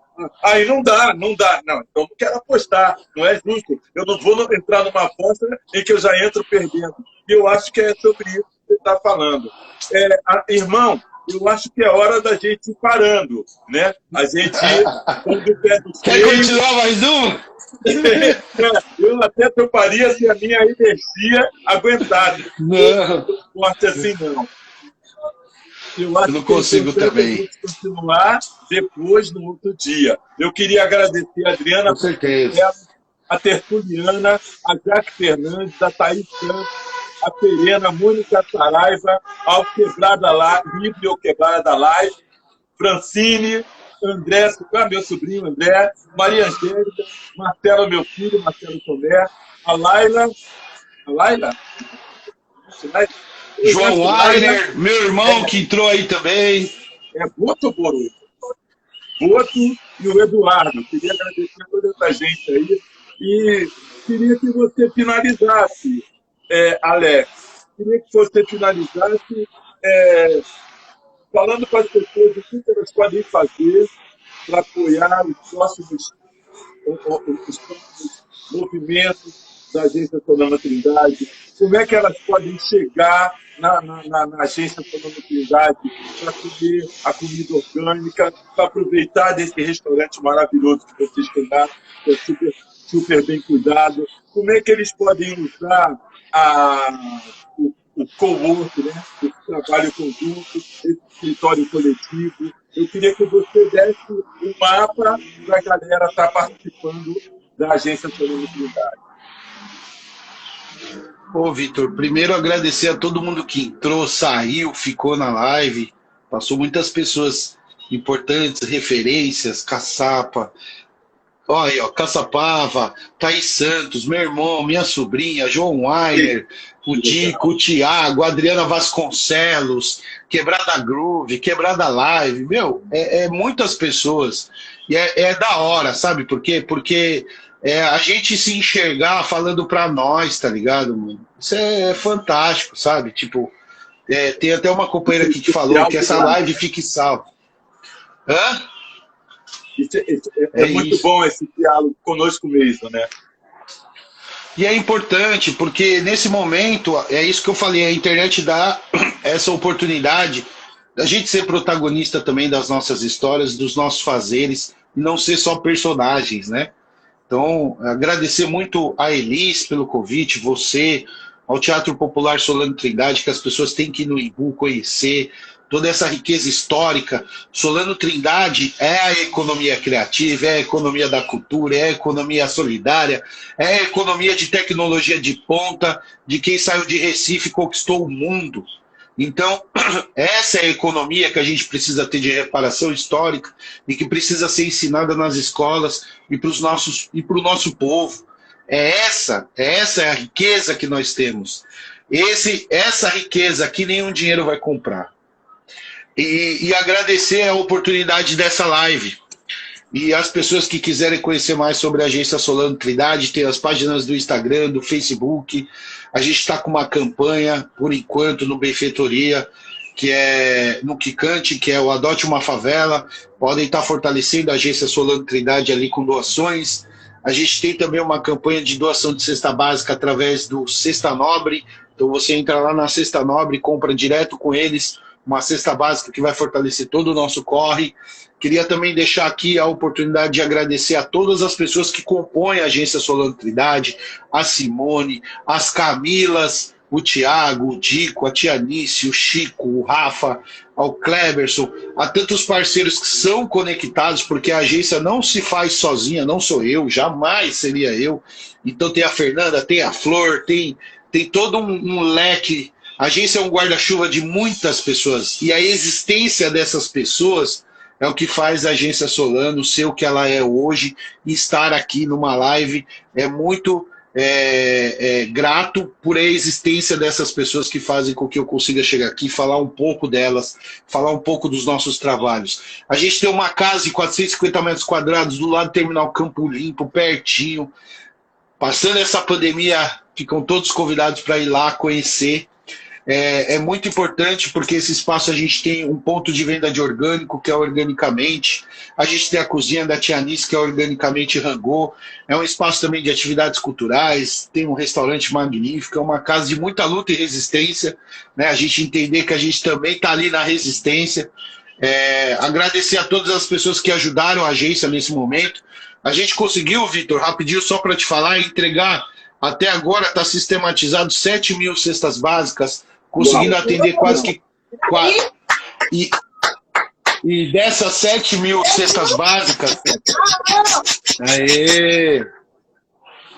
aí não dá. Não, então não quero apostar, não é justo. Eu não vou entrar numa aposta em que eu já entro perdendo. E eu acho que é sobre isso que você está falando. Irmão, eu acho que é hora da gente ir parando, né? A gente quando o pé do Quer continuar mais um? Eu até toparia se a minha energia aguentasse. Não forte assim, não. Eu acho não consigo que também continuar depois, no outro dia. Eu queria agradecer a Adriana, com certeza, a Tertuliana, a Jaque Fernandes, a Thaís Santos, a Serena, a Mônica Saraiva, ao Quebrada Live, ao Quebrada Live, Francine, André, meu sobrinho André, Maria Angélica, Marcelo, meu filho, Marcelo Tomé, a Laila, João Weiner, meu irmão que entrou aí também. Boto ou Boruto? Boto e o Eduardo. Queria agradecer a toda essa gente aí e queria que você finalizasse, Alex. Queria que você finalizasse falando para as pessoas o que elas podem fazer para apoiar os próximos movimentos da Agência Solano Trindade, como é que elas podem chegar na Agência Solano Trindade para comer a comida orgânica, para aproveitar desse restaurante maravilhoso que vocês têm lá, que é super, super bem cuidado, como é que eles podem usar o co-work, né? O trabalho conjunto, esse escritório coletivo. Eu queria que você desse um mapa para a galera estar participando da Agência Solano Trindade. Ô, Vitor, primeiro agradecer a todo mundo que entrou, saiu, ficou na live, passou muitas pessoas importantes, referências, Caçapa, olha, Caçapava, Thaís Santos, meu irmão, minha sobrinha, João Weiner, o Dico, o Thiago, a Adriana Vasconcelos, Quebrada Groove, Quebrada Live, muitas pessoas, e é da hora, sabe por quê? Porque a gente se enxergar falando pra nós, tá ligado, mano? Isso é fantástico, sabe? Tipo, tem até uma companheira aqui que falou que essa live fique salva. Hã? É muito bom esse diálogo conosco mesmo, né? E é importante, porque nesse momento, é isso que eu falei, a internet dá essa oportunidade da gente ser protagonista também das nossas histórias, dos nossos fazeres, e não ser só personagens, né? Então, agradecer muito a Elis pelo convite, você, ao Teatro Popular Solano Trindade, que as pessoas têm que ir no Imbu conhecer, toda essa riqueza histórica. Solano Trindade é a economia criativa, é a economia da cultura, é a economia solidária, é a economia de tecnologia de ponta, de quem saiu de Recife e conquistou o mundo. Então, essa é a economia que a gente precisa ter de reparação histórica e que precisa ser ensinada nas escolas e para o nosso povo. Essa é a riqueza que nós temos. Essa riqueza que nenhum dinheiro vai comprar. E agradecer a oportunidade dessa live. E as pessoas que quiserem conhecer mais sobre a Agência Solano Trindade, tem as páginas do Instagram, do Facebook. A gente está com uma campanha, por enquanto, no Benfeitoria, que é no Quicante, que é o Adote uma Favela. Podem estar fortalecendo a Agência Solano Trindade ali com doações. A gente tem também uma campanha de doação de cesta básica através do Cesta Nobre. Então você entra lá na Cesta Nobre e compra direto com eles uma cesta básica que vai fortalecer todo o nosso corre. Queria também deixar aqui a oportunidade de agradecer a todas as pessoas que compõem a Agência Solano Trindade, a Simone, as Camilas, o Tiago, o Dico, a Tianice, o Chico, o Rafa, ao Kleberson, a tantos parceiros que são conectados, porque a agência não se faz sozinha, não sou eu, jamais seria eu. Então tem a Fernanda, tem a Flor, tem todo um leque. A agência é um guarda-chuva de muitas pessoas, e a existência dessas pessoas é o que faz a Agência Solano ser o que ela é hoje, e estar aqui numa live é muito grato por a existência dessas pessoas que fazem com que eu consiga chegar aqui, falar um pouco delas, falar um pouco dos nossos trabalhos. A gente tem uma casa de 450 metros quadrados do lado do Terminal Campo Limpo, pertinho. Passando essa pandemia, ficam todos convidados para ir lá conhecer. É muito importante porque esse espaço a gente tem um ponto de venda de orgânico, que é Organicamente. A gente tem a cozinha da Tianice, que é Organicamente Rangô. É um espaço também de atividades culturais, tem um restaurante magnífico, é uma casa de muita luta e resistência, né? A gente entender que a gente também está ali na resistência. Agradecer a todas as pessoas que ajudaram a agência nesse momento. A gente conseguiu, Vitor, rapidinho só para te falar, entregar, até agora está sistematizado 7 mil cestas básicas, conseguindo atender quase que... E dessas 7 mil cestas básicas... Aê!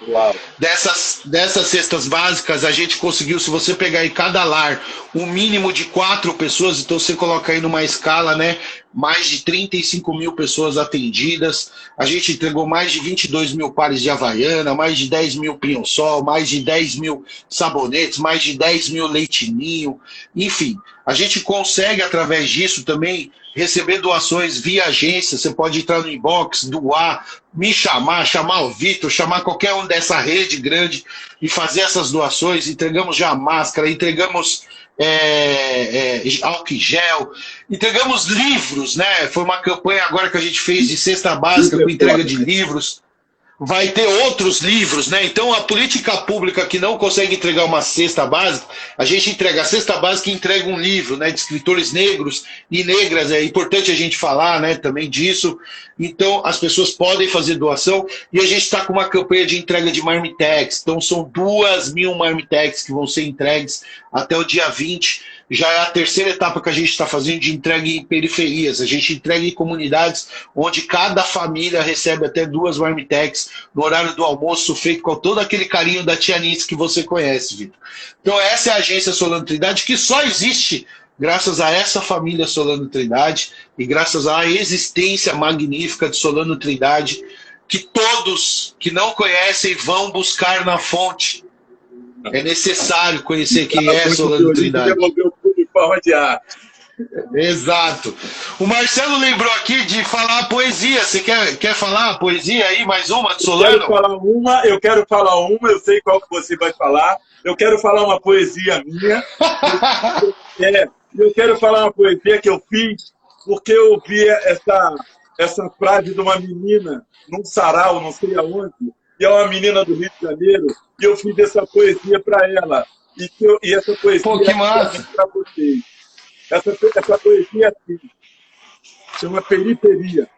Uau. Dessas cestas básicas, a gente conseguiu, se você pegar em cada lar um mínimo de 4 pessoas, então você coloca aí numa escala, né, mais de 35 mil pessoas atendidas. A gente entregou mais de 22 mil pares de Havaiana, mais de 10 mil pinho-sol, mais de 10 mil sabonetes, mais de 10 mil leitinho. Enfim, a gente consegue, através disso, também receber doações via agência. Você pode entrar no inbox, doar, me chamar o Vitor, chamar qualquer um dessa rede grande e fazer essas doações. Entregamos já máscara, entregamos álcool em gel, entregamos livros, né? Foi uma campanha agora que a gente fez de cesta básica com entrega de livros. Vai ter outros livros, né? Então a política pública que não consegue entregar uma cesta básica, a gente entrega a cesta básica e entrega um livro, né, de escritores negros e negras. É importante a gente falar, né, também disso. Então as pessoas podem fazer doação e a gente está com uma campanha de entrega de marmitex. Então são 2.000 marmitex que vão ser entregues até o dia 20. Já é a terceira etapa que a gente está fazendo de entrega em periferias. A gente entrega em comunidades onde cada família recebe até 2 marmitex no horário do almoço, feito com todo aquele carinho da Tianice que você conhece, Vitor. Então essa é a Agência Solano Trindade, que só existe graças a essa família Solano Trindade e graças à existência magnífica de Solano Trindade, que todos que não conhecem vão buscar na fonte. É necessário conhecer quem é Solano Trindade. Forma de arte. Exato. O Marcelo lembrou aqui de falar a poesia. Você quer falar a poesia aí? Mais uma de Solano? Eu quero falar uma, eu sei qual que você vai falar. Eu quero falar uma poesia minha. Eu quero falar uma poesia que eu fiz porque eu ouvi essa frase de uma menina num sarau, não sei aonde, e é uma menina do Rio de Janeiro, e eu fiz essa poesia para ela. E essa poesia... Pô, que massa! Para vocês. Essa poesia aqui chama Periferia.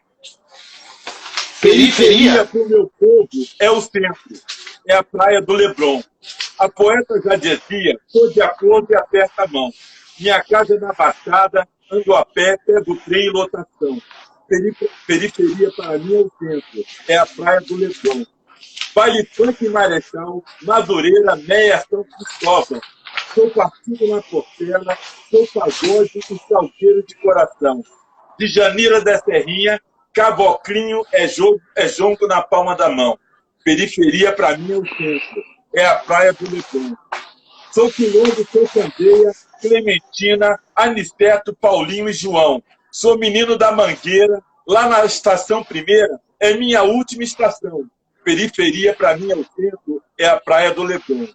Periferia para o meu povo é o centro, é a praia do Leblon. A poeta já dizia, estou de acordo e aperta a mão. Minha casa é na Baixada, ando a pé, pego o trem em lotação. Periferia para mim é o centro, é a Praia do Leblon. Baile funk em Marechal, Madureira, Meia, São Cristóvão. Sou partido na Portela, sou pagode e salteiro de coração. De Janeira da Serrinha, caboclinho é jongo na palma da mão. Periferia para mim é o centro, é a Praia do Leblon. Sou Quilombo, sou Candeia, Clementina, Aniceto, Paulinho e João. Sou menino da Mangueira, lá na estação primeira, é minha última estação. Periferia para mim é o centro, é a Praia do Leblon.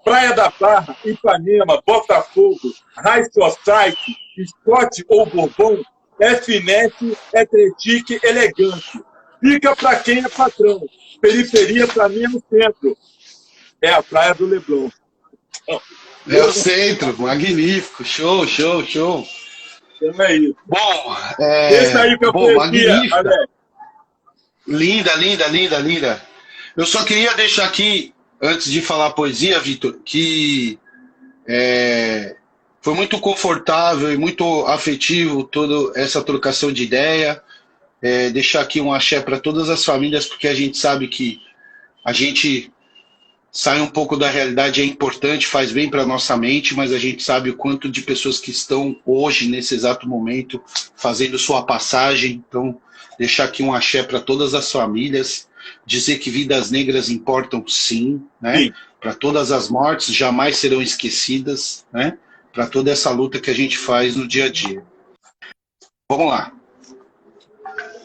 Praia da Barra, Ipanema, Botafogo, High Society, Scott ou Bourbon, é finesse, é tretique, elegante. Fica para quem é patrão. Periferia para mim é o centro, é a Praia do Leblon. É o centro, magnífico, show. Então é isso. Bom, Deixa aí pra poesia, magnífico. Alex. Linda. Eu só queria deixar aqui, antes de falar poesia, Vitor, que foi muito confortável e muito afetivo toda essa trocação de ideia. Deixar aqui um axé para todas as famílias, porque a gente sabe que a gente sai um pouco da realidade, é importante, faz bem para a nossa mente, mas a gente sabe o quanto de pessoas que estão hoje, nesse exato momento, fazendo sua passagem. Então, deixar aqui um axé para todas as famílias, dizer que vidas negras importam sim, né? Para todas as mortes jamais serão esquecidas, né? Para toda essa luta que a gente faz no dia a dia. Vamos lá.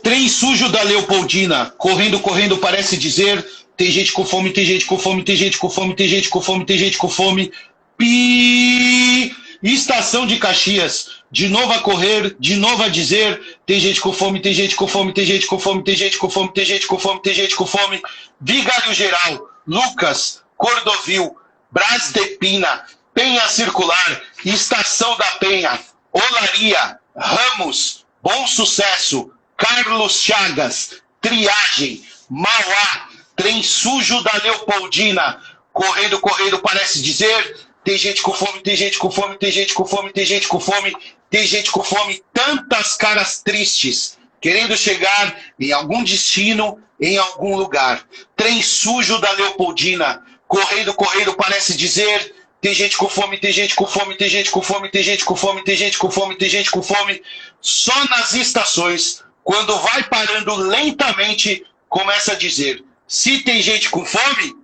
Trem sujo da Leopoldina, correndo, parece dizer: tem gente com fome, tem gente com fome, tem gente com fome, tem gente com fome, tem gente com fome. Pi! Estação de Caxias, de novo a correr, de novo a dizer: tem gente com fome, tem gente com fome, tem gente com fome, tem gente com fome, tem gente com fome, tem gente com fome. Vigário Geral, Lucas, Cordovil, Brás de Pina, Penha Circular, Estação da Penha, Olaria, Ramos, Bom Sucesso, Carlos Chagas, Triagem, Mauá, Trem sujo da Leopoldina, correndo, parece dizer: tem gente com fome, tem gente com fome, tem gente com fome, tem gente com fome, tem gente com fome. Tantas caras tristes, querendo chegar em algum destino, em algum lugar. Trem sujo da Leopoldina, correndo, parece dizer: tem gente com fome, tem gente com fome, tem gente com fome, tem gente com fome, tem gente com fome, tem gente com fome. Só nas estações, quando vai parando lentamente, começa a dizer: se tem gente com fome,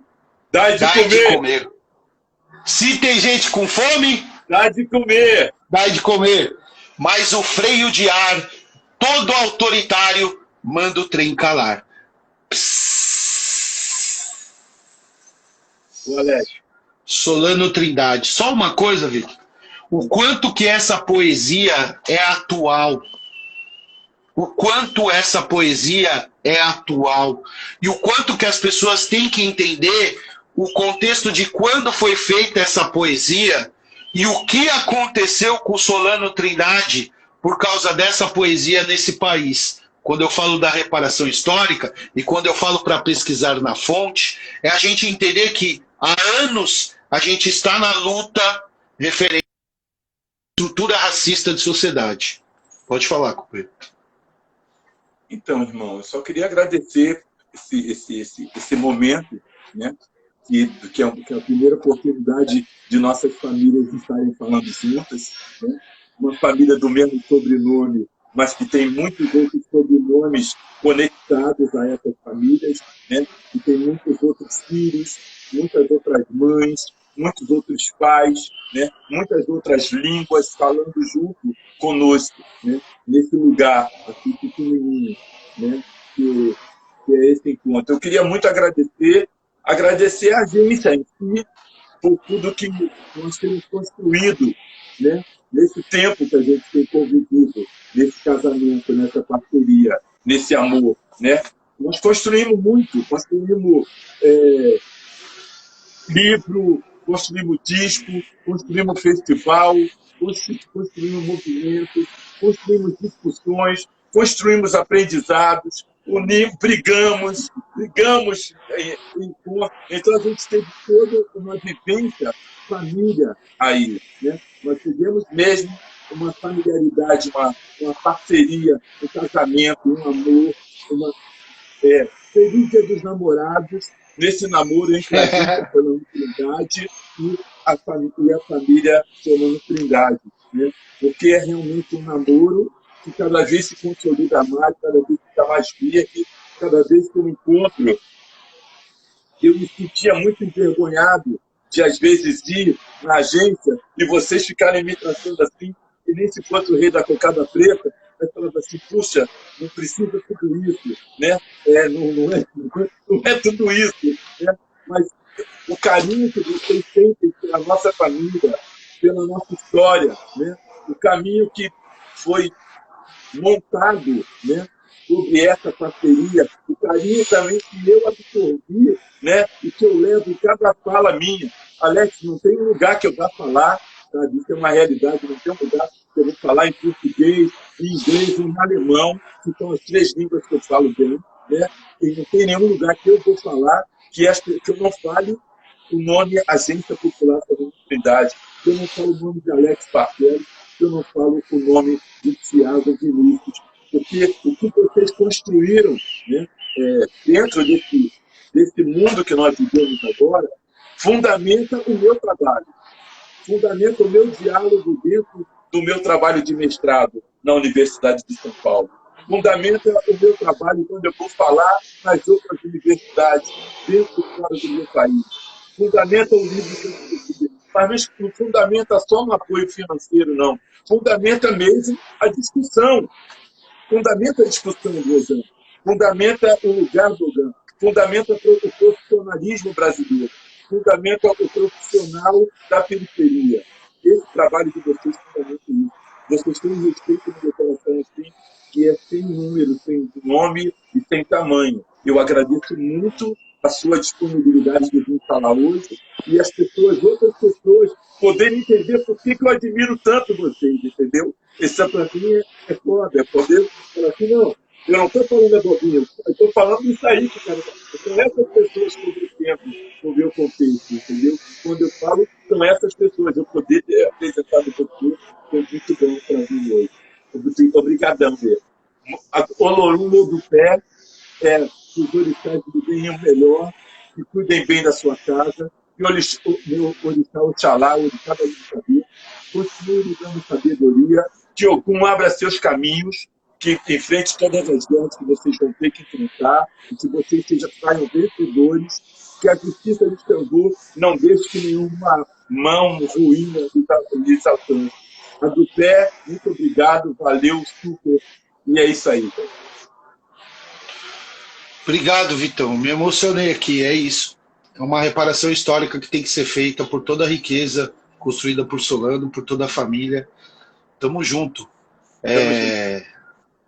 dá de comer. Se tem gente com fome, dá de comer. dá de comer. Mas o freio de ar, todo autoritário, manda o trem calar. O Alex. Solano Trindade. Só uma coisa, Vitor. O quanto que essa poesia é atual. O quanto essa poesia é atual. E o quanto que as pessoas têm que entender o contexto de quando foi feita essa poesia e o que aconteceu com o Solano Trindade por causa dessa poesia nesse país. Quando eu falo da reparação histórica e quando eu falo para pesquisar na fonte, é a gente entender que há anos a gente está na luta referente à estrutura racista de sociedade. Pode falar, companheiro. Então, irmão, eu só queria agradecer esse momento, né? Que é a primeira oportunidade de nossas famílias estarem falando juntas, né? Uma família do mesmo sobrenome, mas que tem muitos outros sobrenomes conectados a essas famílias, né? E tem muitos outros filhos, muitas outras mães, muitos outros pais, né? Muitas outras línguas falando junto conosco, né? Nesse lugar aqui pequenininho, né? Que é esse encontro. Eu queria muito agradecer a agência em si por tudo que nós temos construído, né? Nesse tempo que a gente tem convivido, nesse casamento, nessa parceria, nesse amor, né? Nós construímos muito, construímos livro, construímos disco, construímos festival, construímos movimentos, construímos discussões, construímos aprendizados, brigamos. Então a gente teve toda uma vivência família aí, né? Nós tivemos mesmo uma familiaridade, uma parceria, um casamento, um amor, uma, feliz Dia dos Namorados, nesse namoro entre a gente, a Solano Trindade, e a família Solano Trindade, né? Porque é realmente um namoro que cada vez se consolida mais, cada vez fica mais firme, cada vez que eu encontro, eu me sentia muito envergonhado de, às vezes, ir na agência e vocês ficarem me tratando assim, que nem se fosse o rei da cocada preta, aí falava assim, puxa, não precisa tudo isso, né? Não é tudo isso, né? Mas o carinho que vocês sentem pela nossa família, pela nossa história, né? O caminho que foi montado, né, sobre essa parceria, o carinho também que eu absorvi, né, e que eu levo em cada fala minha. Alex, não tem um lugar que eu vá falar, sabe? Isso é uma realidade, não tem um lugar que eu vou falar em português, em inglês ou em alemão, que são as 3 línguas que eu falo bem, né? E não tem nenhum lugar que eu vou falar que eu não fale o nome Agência Popular da Comunidade, que eu não falo o nome de Alex Barbieri, que eu não falo o nome de Thiago Vinícius, porque o que vocês construíram, né, dentro desse mundo que nós vivemos agora, fundamenta o meu trabalho, fundamenta o meu diálogo dentro do meu trabalho de mestrado na Universidade de São Paulo, fundamenta o meu trabalho quando eu vou falar nas outras universidades, dentro e fora do meu país, fundamenta o livro que eu escrevi, mas não fundamenta só no apoio financeiro, não. Fundamenta mesmo a discussão. Fundamenta a discussão do Ogan. Fundamenta o lugar do Ogan. Fundamenta o profissionalismo brasileiro. Fundamenta o profissional da periferia. Esse trabalho de vocês fundamenta isso. Vocês têm um respeito no meu coração assim, que é sem número, sem nome e sem tamanho. Eu agradeço muito a sua disponibilidade de vir falar hoje e as pessoas, outras pessoas, poderem entender por que eu admiro tanto vocês, entendeu? Isso para mim é foda, é poder falar assim, não, eu não estou falando da bobinha, eu estou falando isso aí, cara. São essas pessoas que eu dei tempo, no meu contexto, entendeu? Quando eu falo, são essas pessoas, eu poder ter apresentado você, foi muito bom para mim hoje. Obrigadão mesmo. Olorum do pé, que os orixás lhe deem o melhor, que cuidem bem da sua casa, que o meu orixá Oxalá, o orixá da saber, continue lhe dando sabedoria, que Ogum abra seus caminhos, que enfrente todas as guerras que vocês vão ter que enfrentar, e que vocês saiam vencedores, que a justiça de Xangô não deixe que nenhuma mão ruim lhes alcance. A do pé, muito obrigado, valeu, super, e é isso aí, velho. Obrigado, Vitão. Me emocionei aqui, é isso. É uma reparação histórica que tem que ser feita por toda a riqueza construída por Solano, por toda a família. Tamo junto.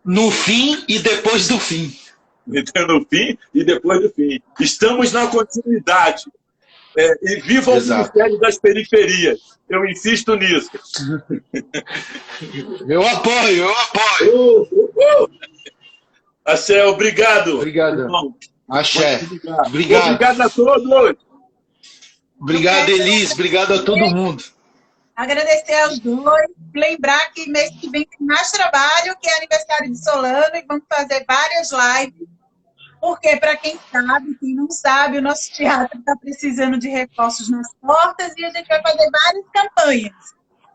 No fim e depois do fim. No fim e depois do fim. Estamos na continuidade. E viva o Ministério das Periferias. Eu insisto nisso. Eu apoio. Axé, obrigado. Obrigado. Irmão. Axé. Obrigado a todos. Obrigado, Elis. Obrigado a todo mundo. Agradecer aos dois. Lembrar que mês que vem tem mais trabalho, que é aniversário de Solano, e vamos fazer várias lives. Porque, para quem sabe, quem não sabe, o nosso teatro está precisando de reforços nas portas e a gente vai fazer várias campanhas.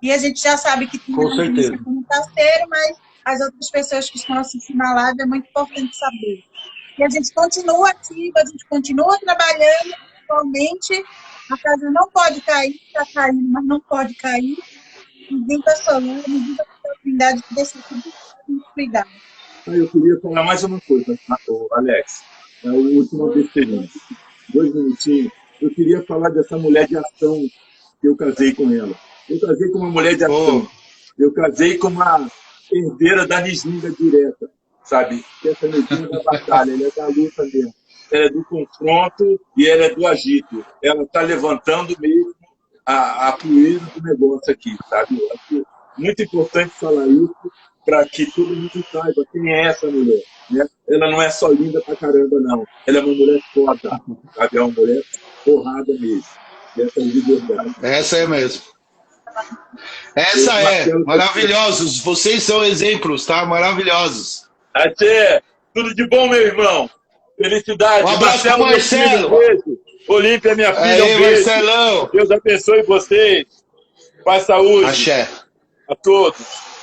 E a gente já sabe que tem a polícia como parceiro, mas as outras pessoas que estão assistindo a live é muito importante saber. E a gente continua ativo, a gente continua trabalhando, atualmente. A casa não pode cair, está caindo, mas não pode cair. E vem para Solano, vem para a oportunidade de deixar tudo cuidado. Eu queria falar mais uma coisa, Alex. É o último besteirinho. 2 minutinhos. Eu queria falar dessa mulher de ação que eu casei com ela. Eu casei com uma mulher de ação. Eu casei com uma herdeira da Nislinga direta, sabe? Essa Nislinga da batalha, ela é da luta mesmo. Ela é do confronto e ela é do agito. Ela está levantando mesmo a poeira do negócio aqui, sabe? Eu acho muito importante falar isso, para que todo mundo saiba quem é essa mulher. Né? Ela não é só linda pra caramba, não. Ela é uma mulher foda, sabe? É uma mulher porrada mesmo. Essa é a liberdade. Essa é mesmo. Essa é, maravilhosos. Vocês são exemplos, tá? Maravilhosos. Até tudo de bom, meu irmão. Felicidade. Um abraço pro Marcelo. Um beijo. Olímpia, minha filha, Aí, um beijo. Marcelão. Deus abençoe vocês. Paz, saúde. Axé. A todos.